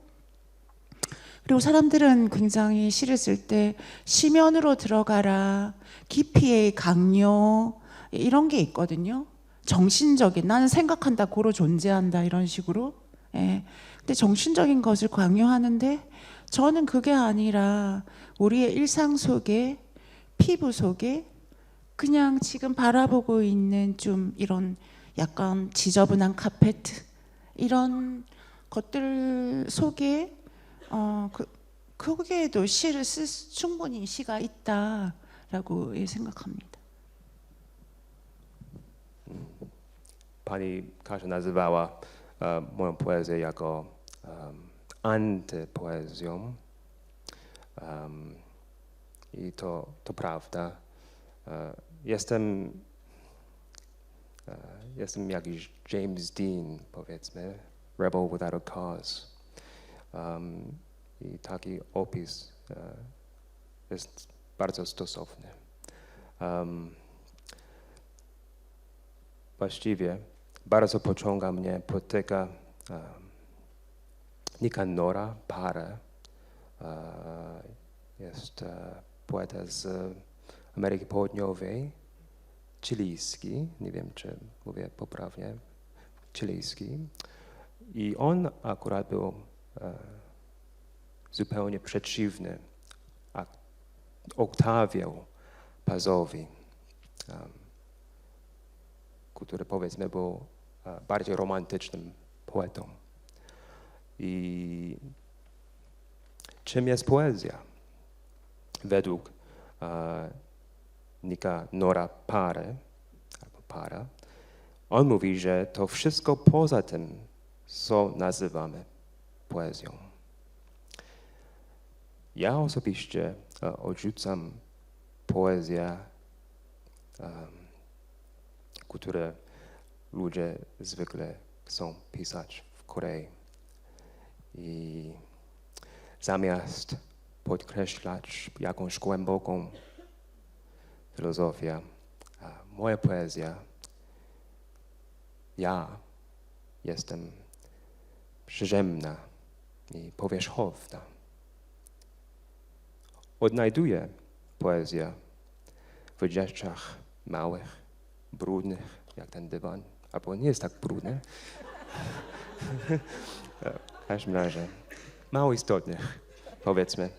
그리고 사람들은 굉장히 시를 쓸 때 시면으로 들어가라, 깊이의 강요 이런 게 있거든요. 정신적인, 나는 생각한다, 고로 존재한다 이런 식으로. 예. 근데 정신적인 것을 강요하는데 저는 그게 아니라 우리의 일상 속에, 피부 속에 그냥 지금 바라보고 있는 좀 이런 약간 지저분한 카페트 이런 것들 속에 거기에도 시를 충분히 시가 있다라고 생각합니다. Pani Kasia nazywała moją poezję jako antypoezją. I to prawda. Jestem jakiś James Dean, powiedzmy, rebel without a cause. I taki opis jest bardzo stosowny. Właściwie bardzo pociąga mnie poetyka Nicanora Parra. Jest poeta z Ameryki Południowej, chilijski, nie wiem czy mówię poprawnie, chilijski. I on akurat był zupełnie przeciwny Octavio Pazowi, który powiedzmy był bardziej romantycznym poetą. I czym jest poezja? Według Nicanora Parry, albo Parra, on mówi, że to wszystko poza tym, co nazywamy poezją. Ja osobiście odrzucam poezję, które ludzie zwykle chcą pisać w Korei. I zamiast podkreślać jakąś głęboką filozofię, moja poezja, ja jestem przyziemna i powierzchowna. Odnajduję poezję w rzeczach małych, brudnych, jak ten dywan, albo nie jest tak brudny. W każdym razie mało istotnych, powiedzmy.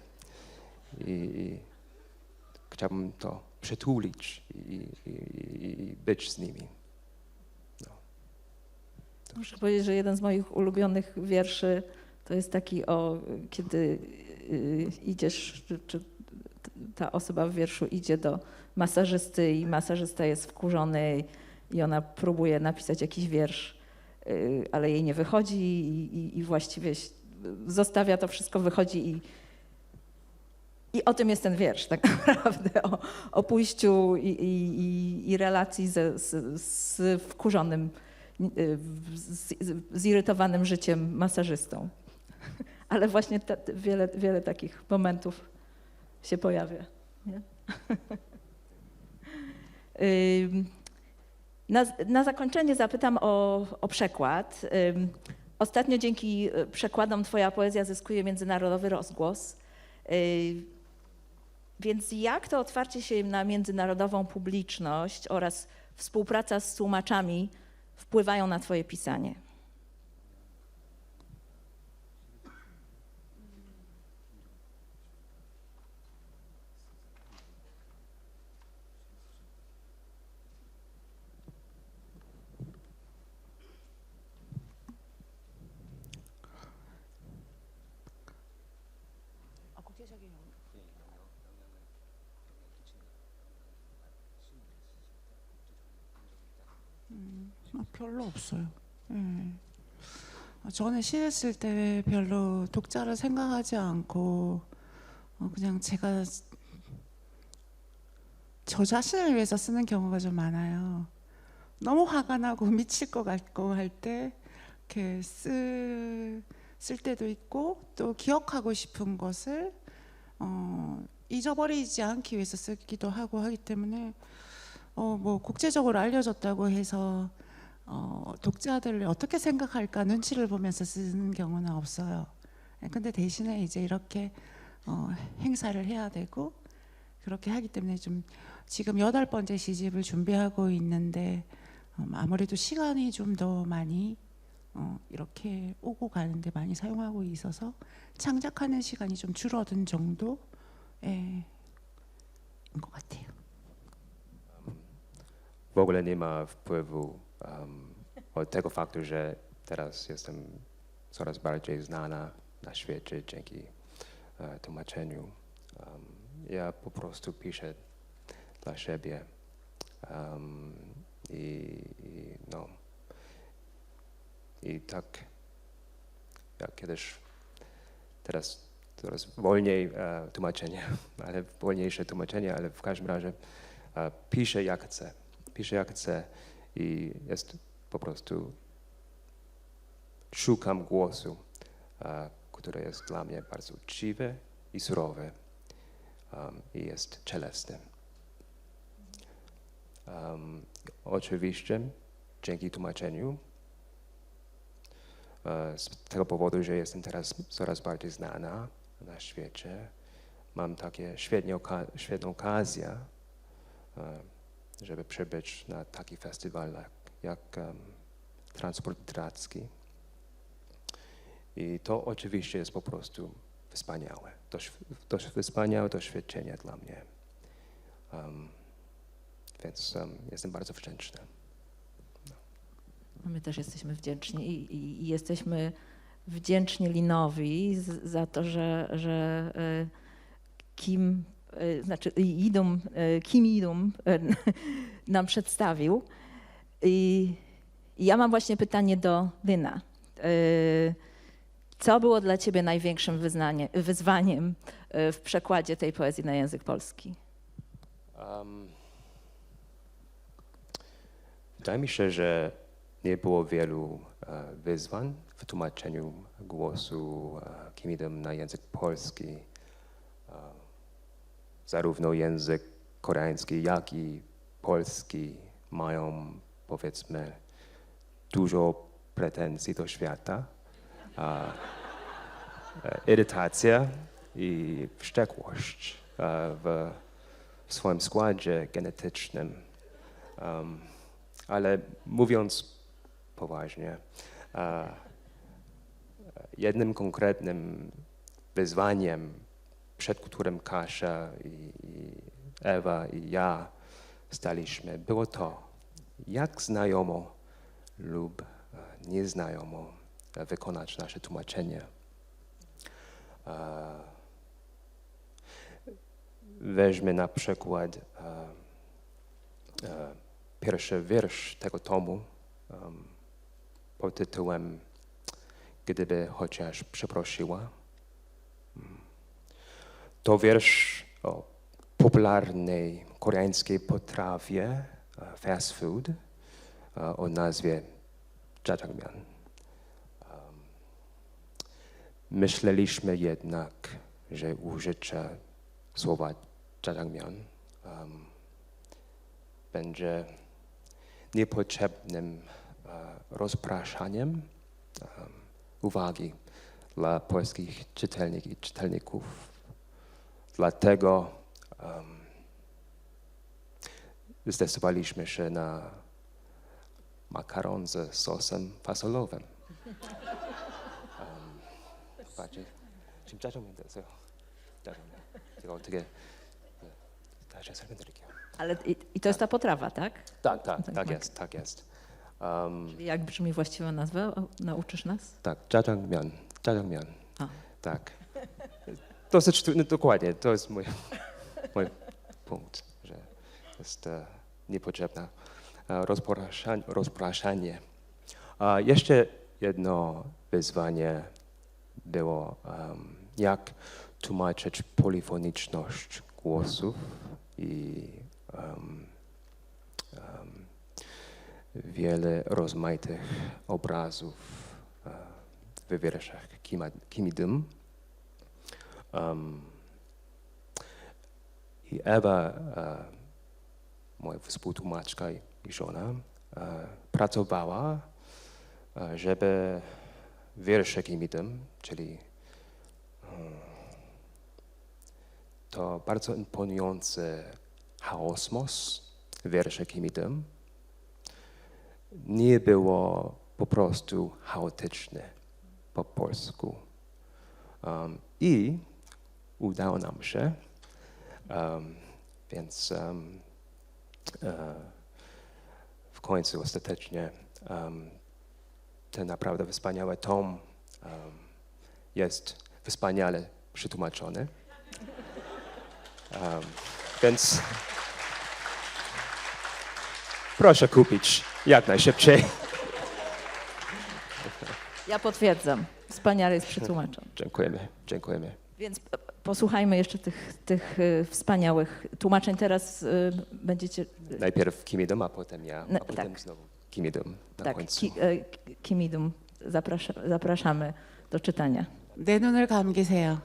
I chciałbym to przytulić i być z nimi. No. Muszę powiedzieć, że jeden z moich ulubionych wierszy to jest taki kiedy idziesz, czy ta osoba w wierszu idzie do masażysty i masażysta jest wkurzony i ona próbuje napisać jakiś wiersz, ale jej nie wychodzi i właściwie zostawia to wszystko, wychodzi i o tym jest ten wiersz tak naprawdę, o pójściu i relacji z wkurzonym, zirytowanym życiem masażystą. Ale właśnie wiele takich momentów się pojawia. Nie? Na zakończenie zapytam o przekład. Ostatnio dzięki przekładom twoja poezja zyskuje międzynarodowy rozgłos. Więc jak to otwarcie się na międzynarodową publiczność oraz współpraca z tłumaczami wpływają na twoje pisanie? 별로 없어요. 저는 시를 쓸 때 별로 독자를 생각하지 않고 그냥 제가 저 자신을 위해서 쓰는 경우가 좀 많아요. 너무 화가 나고 미칠 것 같고 할 때 이렇게 쓸 때도 있고 또 기억하고 싶은 것을 잊어버리지 않기 위해서 쓰기도 하고 하기 때문에 뭐 국제적으로 알려졌다고 해서 독자들을 어떻게 생각할까 눈치를 보면서 쓰는 경우는 없어요. 근데 대신에 이제 이렇게 행사를 해야 되고 그렇게 하기 때문에 좀 지금 8번째 시집을 준비하고 있는데 아무래도 시간이 좀 더 많이 이렇게 오고 가는데 많이 사용하고 있어서 창작하는 시간이 좀 줄어든 정도인 것 같아요. W ogóle nie ma wpływu od tego faktu, że teraz jestem coraz bardziej znana na świecie dzięki tłumaczeniu. Ja po prostu piszę dla siebie i tak jak kiedyś, teraz coraz wolniej tłumaczenie, ale wolniejsze tłumaczenie, ale w każdym razie piszę jak chcę. Piszę jak chcę i jest po prostu szukam głosu, który jest dla mnie bardzo uczciwy i surowy i jest cielesny. Oczywiście dzięki tłumaczeniu z tego powodu, że jestem teraz coraz bardziej znana na świecie, mam takie świetną okazję, żeby przybyć na taki festiwal jak Transport Literacki. I to oczywiście jest po prostu wspaniałe. To wspaniałe doświadczenie dla mnie. Więc jestem bardzo wdzięczny. My też jesteśmy wdzięczni i jesteśmy wdzięczni Linowi za to, że Kim Idum nam przedstawił. I ja mam właśnie pytanie do Lina. Co było dla ciebie największym wyzwaniem w przekładzie tej poezji na język polski? Wydaje mi się, że nie było wielu wyzwań w tłumaczeniu głosu Kim Idum na język polski. Zarówno język koreański, jak i polski mają, powiedzmy, dużo pretensji do świata. Irytacja i wściekłość w swoim składzie genetycznym. Ale mówiąc poważnie, jednym konkretnym wyzwaniem, przed którym Kasia i Ewa i ja staliśmy, było to, jak znajomo lub nieznajomo wykonać nasze tłumaczenie. Weźmy na przykład pierwszy wiersz tego tomu pod tytułem Gdyby chociaż przeprosiła. To wiersz o popularnej koreańskiej potrawie fast food o nazwie jjajangmyeon. Myśleliśmy jednak, że użycie słowa jjajangmyeon będzie niepotrzebnym rozpraszaniem uwagi dla polskich czytelników i czytelników. Dlatego zdecydowaliśmy się na makaron ze sosem fasolowym. 지금 짜장면 되세요. 짜장면. 제가 어떻게 다시 설명드릴게요. Ale i to jest ta potrawa, tak? Tak jest. Czyli jak brzmi właściwa nazwa? Nauczysz nas? Tak, jjajangmyeon. A. Tak. Dosyć dokładnie, to jest mój punkt, że jest niepotrzebna rozpraszanie. Jeszcze jedno wyzwanie było, jak tłumaczyć polifoniczność głosów i wiele rozmaitych obrazów w wierszach Kim Dum. I Ewa, moja współtłumaczka i żona, pracowała, żeby wiersze Kim Dum, czyli to bardzo imponujący chaosmos wiersze Kim Dum, nie było po prostu chaotyczne po polsku. I udało nam się, więc w końcu ostatecznie ten naprawdę wspaniały tom jest wspaniale przetłumaczony. Więc proszę kupić jak najszybciej. Ja potwierdzam, wspaniale jest przetłumaczony. Dziękujemy. Więc posłuchajmy jeszcze tych wspaniałych tłumaczeń. Teraz będziecie... Najpierw Kim Dum, a potem ja, a potem tak. znowu Kim Dum na Tak, końcu. Kim Dum, zapraszamy do czytania. 내 눈을 감기세요.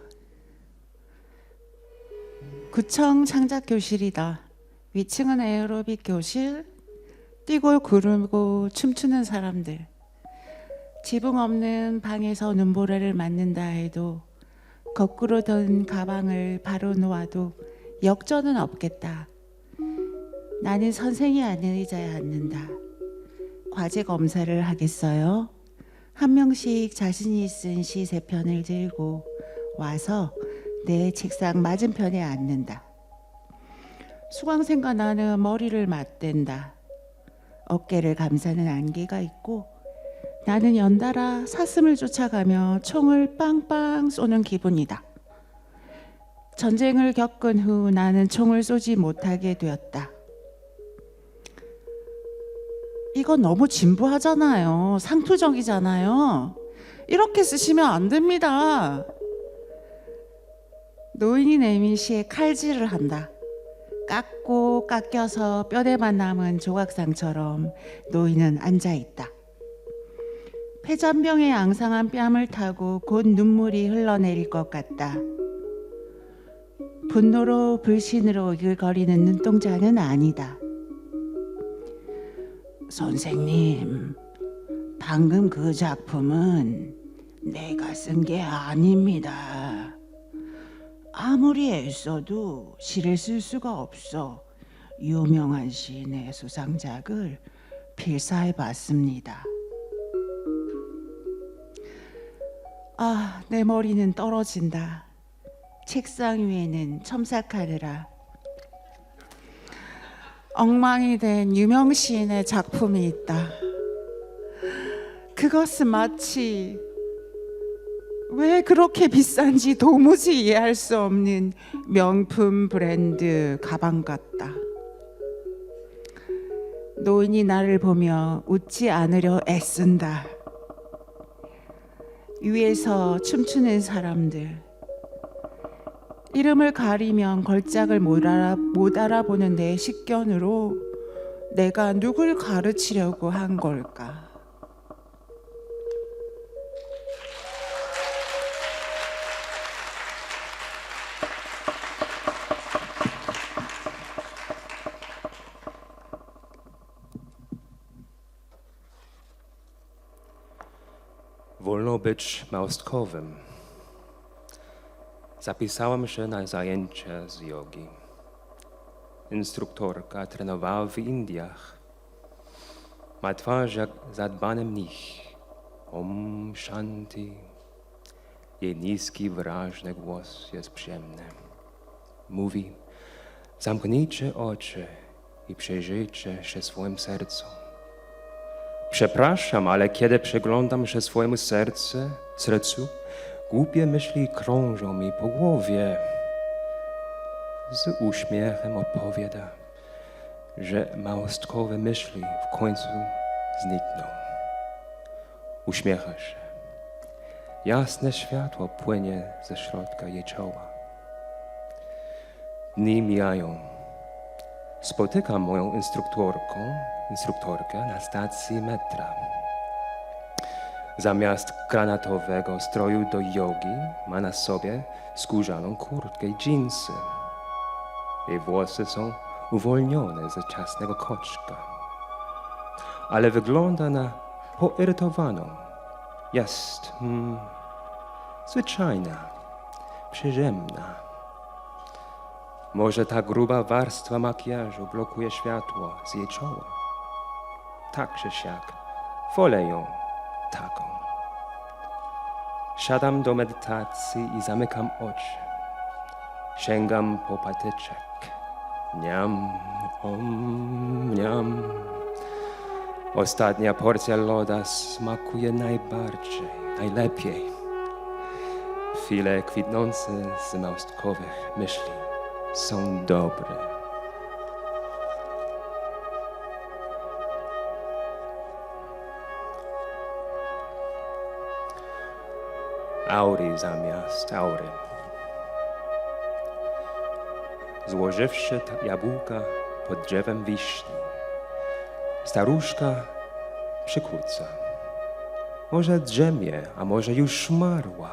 구청 창작 교실이다. 위층은 에어로빅 교실. 뛰고 구르고 춤추는 사람들. 지붕 없는 방에서 눈보라를 맞는다 해도 거꾸로 든 가방을 바로 놓아도 역전은 없겠다. 나는 선생이 아닌 의자에 앉는다. 과제 검사를 하겠어요? 한 명씩 자신이 쓴 시 3편을 들고 와서 내 책상 맞은편에 앉는다. 수강생과 나는 머리를 맞댄다. 어깨를 감싸는 안개가 있고 나는 연달아 사슴을 쫓아가며 총을 빵빵 쏘는 기분이다. 전쟁을 겪은 후 나는 총을 쏘지 못하게 되었다. 이거 너무 진부하잖아요. 상투적이잖아요. 이렇게 쓰시면 안 됩니다. 노인이 내민 시에 칼질을 한다. 깎고 깎여서 뼈대만 남은 조각상처럼 노인은 앉아있다. 폐잔병의 앙상한 뺨을 타고 곧 눈물이 흘러내릴 것 같다. 분노로 불신으로 이글거리는 눈동자는 아니다. 선생님, 방금 그 작품은 내가 쓴 게 아닙니다. 아무리 애써도 시를 쓸 수가 없어 유명한 시인의 수상작을 필사해봤습니다. 아, 내 머리는 떨어진다. 책상 위에는 첨삭하느라 엉망이 된 유명 시인의 작품이 있다. 그것은 마치 왜 그렇게 비싼지 도무지 이해할 수 없는 명품 브랜드 가방 같다. 노인이 나를 보며 웃지 않으려 애쓴다. 위에서 춤추는 사람들, 이름을 가리면 걸작을 못 알아보는 내 식견으로 내가 누굴 가르치려고 한 걸까? Wolno być małstkowym. Zapisałem się na zajęcia z jogi. Instruktorka trenowała w Indiach. Ma twarz jak zadbany mnich. Om Shanti. Jej niski, wyraźny głos jest przyjemny. Mówi, zamknijcie oczy i przyjrzyjcie się swoim sercu. Przepraszam, ale kiedy przyglądam się swojemu sercu, głupie myśli krążą mi po głowie. Z uśmiechem odpowiada, że małostkowe myśli w końcu znikną. Uśmiecha się. Jasne światło płynie ze środka jej czoła. Dni mijają. Spotykam moją instruktorkę na stacji metra. Zamiast granatowego stroju do jogi ma na sobie skórzaną kurtkę i dżinsy. Jej włosy są uwolnione ze ciasnego koczka. Ale wygląda na poirytowaną. Jest zwyczajna, przyziemna. Może ta gruba warstwa makijażu blokuje światło z jej czoła. Tak czy siak, wolę ją taką. Siadam do medytacji i zamykam oczy. Sięgam po patyczek. Niam, niam. Ostatnia porcja loda smakuje najlepiej. Chwile kwitnące z małostkowych myśli są dobre. Aury zamiast aury. Złożywszy jabłka pod drzewem wiśni, staruszka przykuca. Może drzemie, a może już umarła.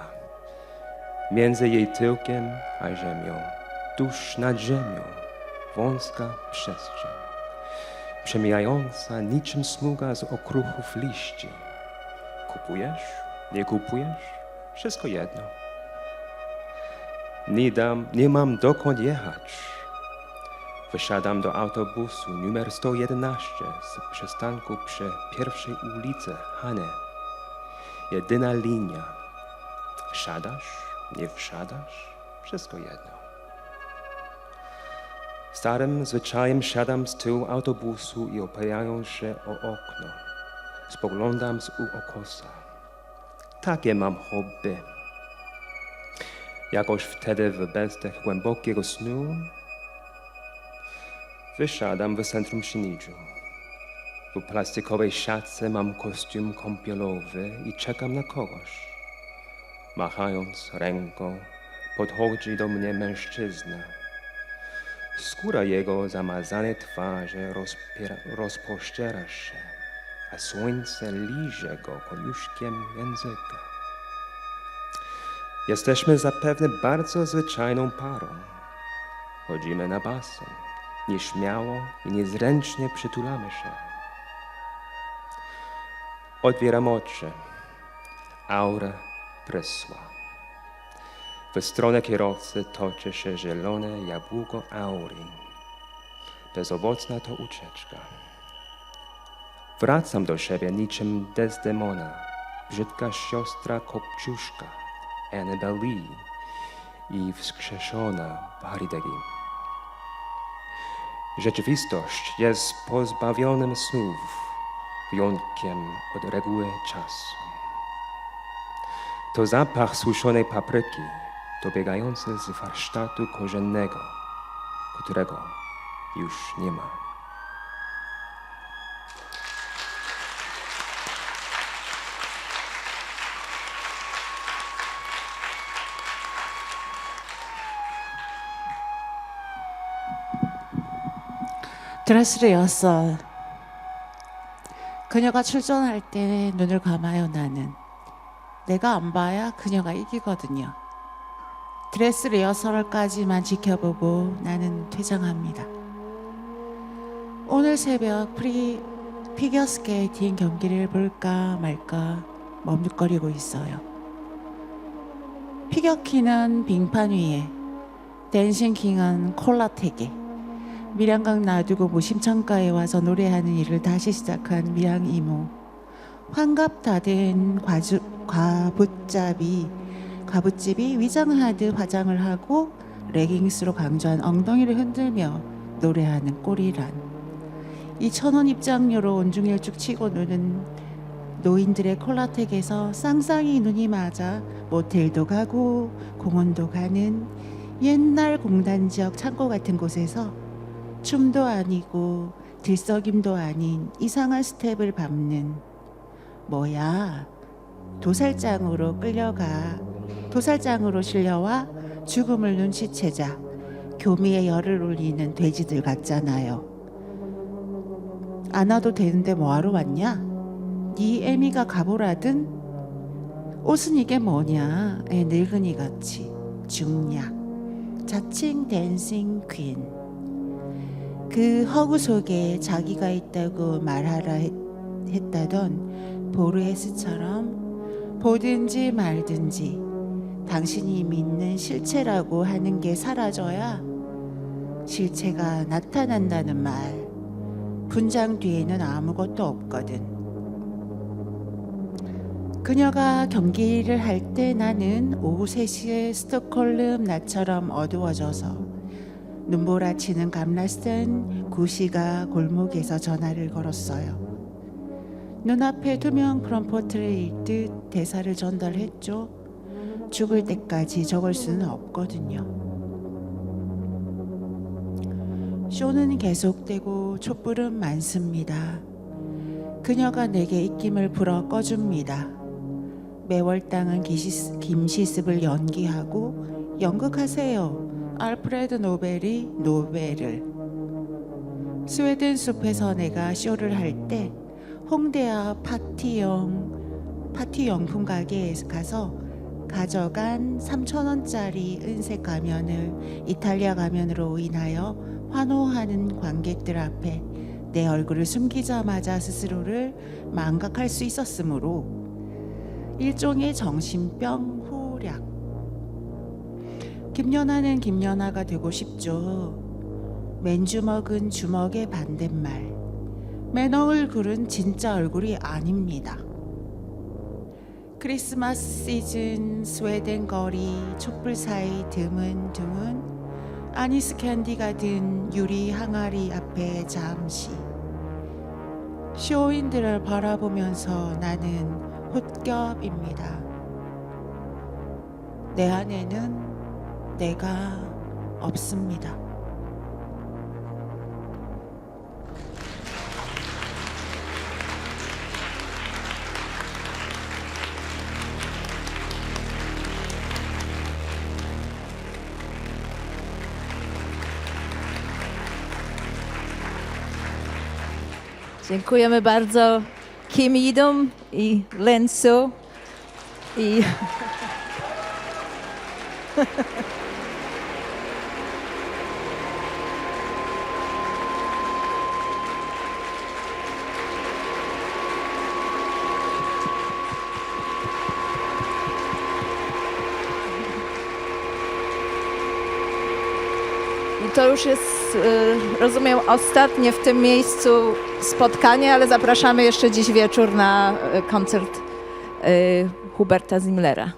Między jej tyłkiem a ziemią, tuż nad ziemią, wąska przestrzeń, przemijająca niczym smuga z okruchów liści. Kupujesz? Nie kupujesz? Wszystko jedno. Nie mam dokąd jechać. Wysiadam do autobusu numer 111 z przystanku przy pierwszej ulicy Hane. Jedyna linia. Wsiadasz? Nie wsiadasz? Wszystko jedno. Starym zwyczajem siadam z tyłu autobusu i opierając się o okno. Spoglądam z ukosa. Takie mam hobby. Jakoś wtedy w bezdech głębokiego snu wysiadam w centrum Sinidżu. W plastikowej siatce mam kostium kąpielowy i czekam na kogoś. Machając ręką, podchodzi do mnie mężczyzna. Skóra jego zamazanej twarzy rozpościera się, a słońce liże go koniuszkiem języka. Jesteśmy zapewne bardzo zwyczajną parą. Chodzimy na basen, nieśmiało i niezręcznie przytulamy się. Otwieram oczy. Aura prysła. W stronę kierowcy toczy się zielone jabłko aury. Bezowocna to ucieczka. Wracam do siebie niczym Desdemona, brzydka siostra Kopciuszka, Annabel Lee i wskrzeszona Paridegi. Rzeczywistość jest pozbawionym snów, wyjątkiem od reguły czasu. To zapach suszonej papryki, dobiegający z warsztatu korzennego, którego już nie ma. 드레스 리허설. 그녀가 출전할 때 눈을 감아요, 나는. 내가 안 봐야 그녀가 이기거든요. 드레스 리허설까지만 지켜보고 나는 퇴장합니다. 오늘 새벽 피겨스케이팅 경기를 볼까 말까 머뭇거리고 있어요. 피겨키는 빙판 위에, 댄싱킹은 콜라텍에, 밀양강 놔두고 무심창가에 와서 노래하는 일을 다시 시작한 밀양 이모. 환갑 다 된 과부집이 위장하듯 화장을 하고 레깅스로 강조한 엉덩이를 흔들며 노래하는 꼴이란. 2,000원 입장료로 온중일 쭉 치고 노는 노인들의 콜라텍에서 쌍쌍이 눈이 맞아 모텔도 가고 공원도 가는 옛날 공단 지역 창고 같은 곳에서 춤도 아니고 들썩임도 아닌 이상한 스텝을 밟는 뭐야 도살장으로 끌려가 도살장으로 실려와 죽음을 눈치채자 교미에 열을 올리는 돼지들 같잖아요. 안 와도 되는데 뭐하러 왔냐? 네 애미가 가보라든 옷은 이게 뭐냐? 애 늙은이 같이 중략 자칭 댄싱 퀸. 그 허구 속에 자기가 있다고 말하라 했다던 보르헤스처럼 보든지 말든지 당신이 믿는 실체라고 하는 게 사라져야 실체가 나타난다는 말. 분장 뒤에는 아무것도 없거든. 그녀가 경기를 할 때 나는 오후 3시에 스톡홀름 낮처럼 어두워져서 눈보라치는 감라산 구시가 골목에서 전화를 걸었어요. 눈앞에 투명 프롬포트를 읽듯 대사를 전달했죠. 죽을 때까지 적을 수는 없거든요. 쇼는 계속되고 촛불은 많습니다. 그녀가 내게 입김을 불어 꺼줍니다. 매월당은 김시습을 연기하고 연극하세요. 알프레드 노벨이 노벨을. 스웨덴 숲에서 내가 쇼를 할 때 홍대 앞 파티용품 가게에 가서 가져간 3,000원짜리 은색 가면을 이탈리아 가면으로 인하여 환호하는 관객들 앞에 내 얼굴을 숨기자마자 스스로를 망각할 수 있었으므로 일종의 정신병 후략. 김연아는 김연아가 되고 싶죠. 맨주먹은 주먹의 반대말. 맨 얼굴은 진짜 얼굴이 아닙니다. 크리스마스 시즌 스웨덴 거리 촛불 사이 드문드문 아니스 캔디가 든 유리 항아리 앞에 잠시 쇼인들을 바라보면서 나는 헛겹입니다. 내 안에는 내가 없습니다. Dziękujemy bardzo Kim Idom i Lensu. I to już jest, rozumiem, ostatnie w tym miejscu spotkanie, ale zapraszamy jeszcze dziś wieczór na koncert Huberta Zimmlera.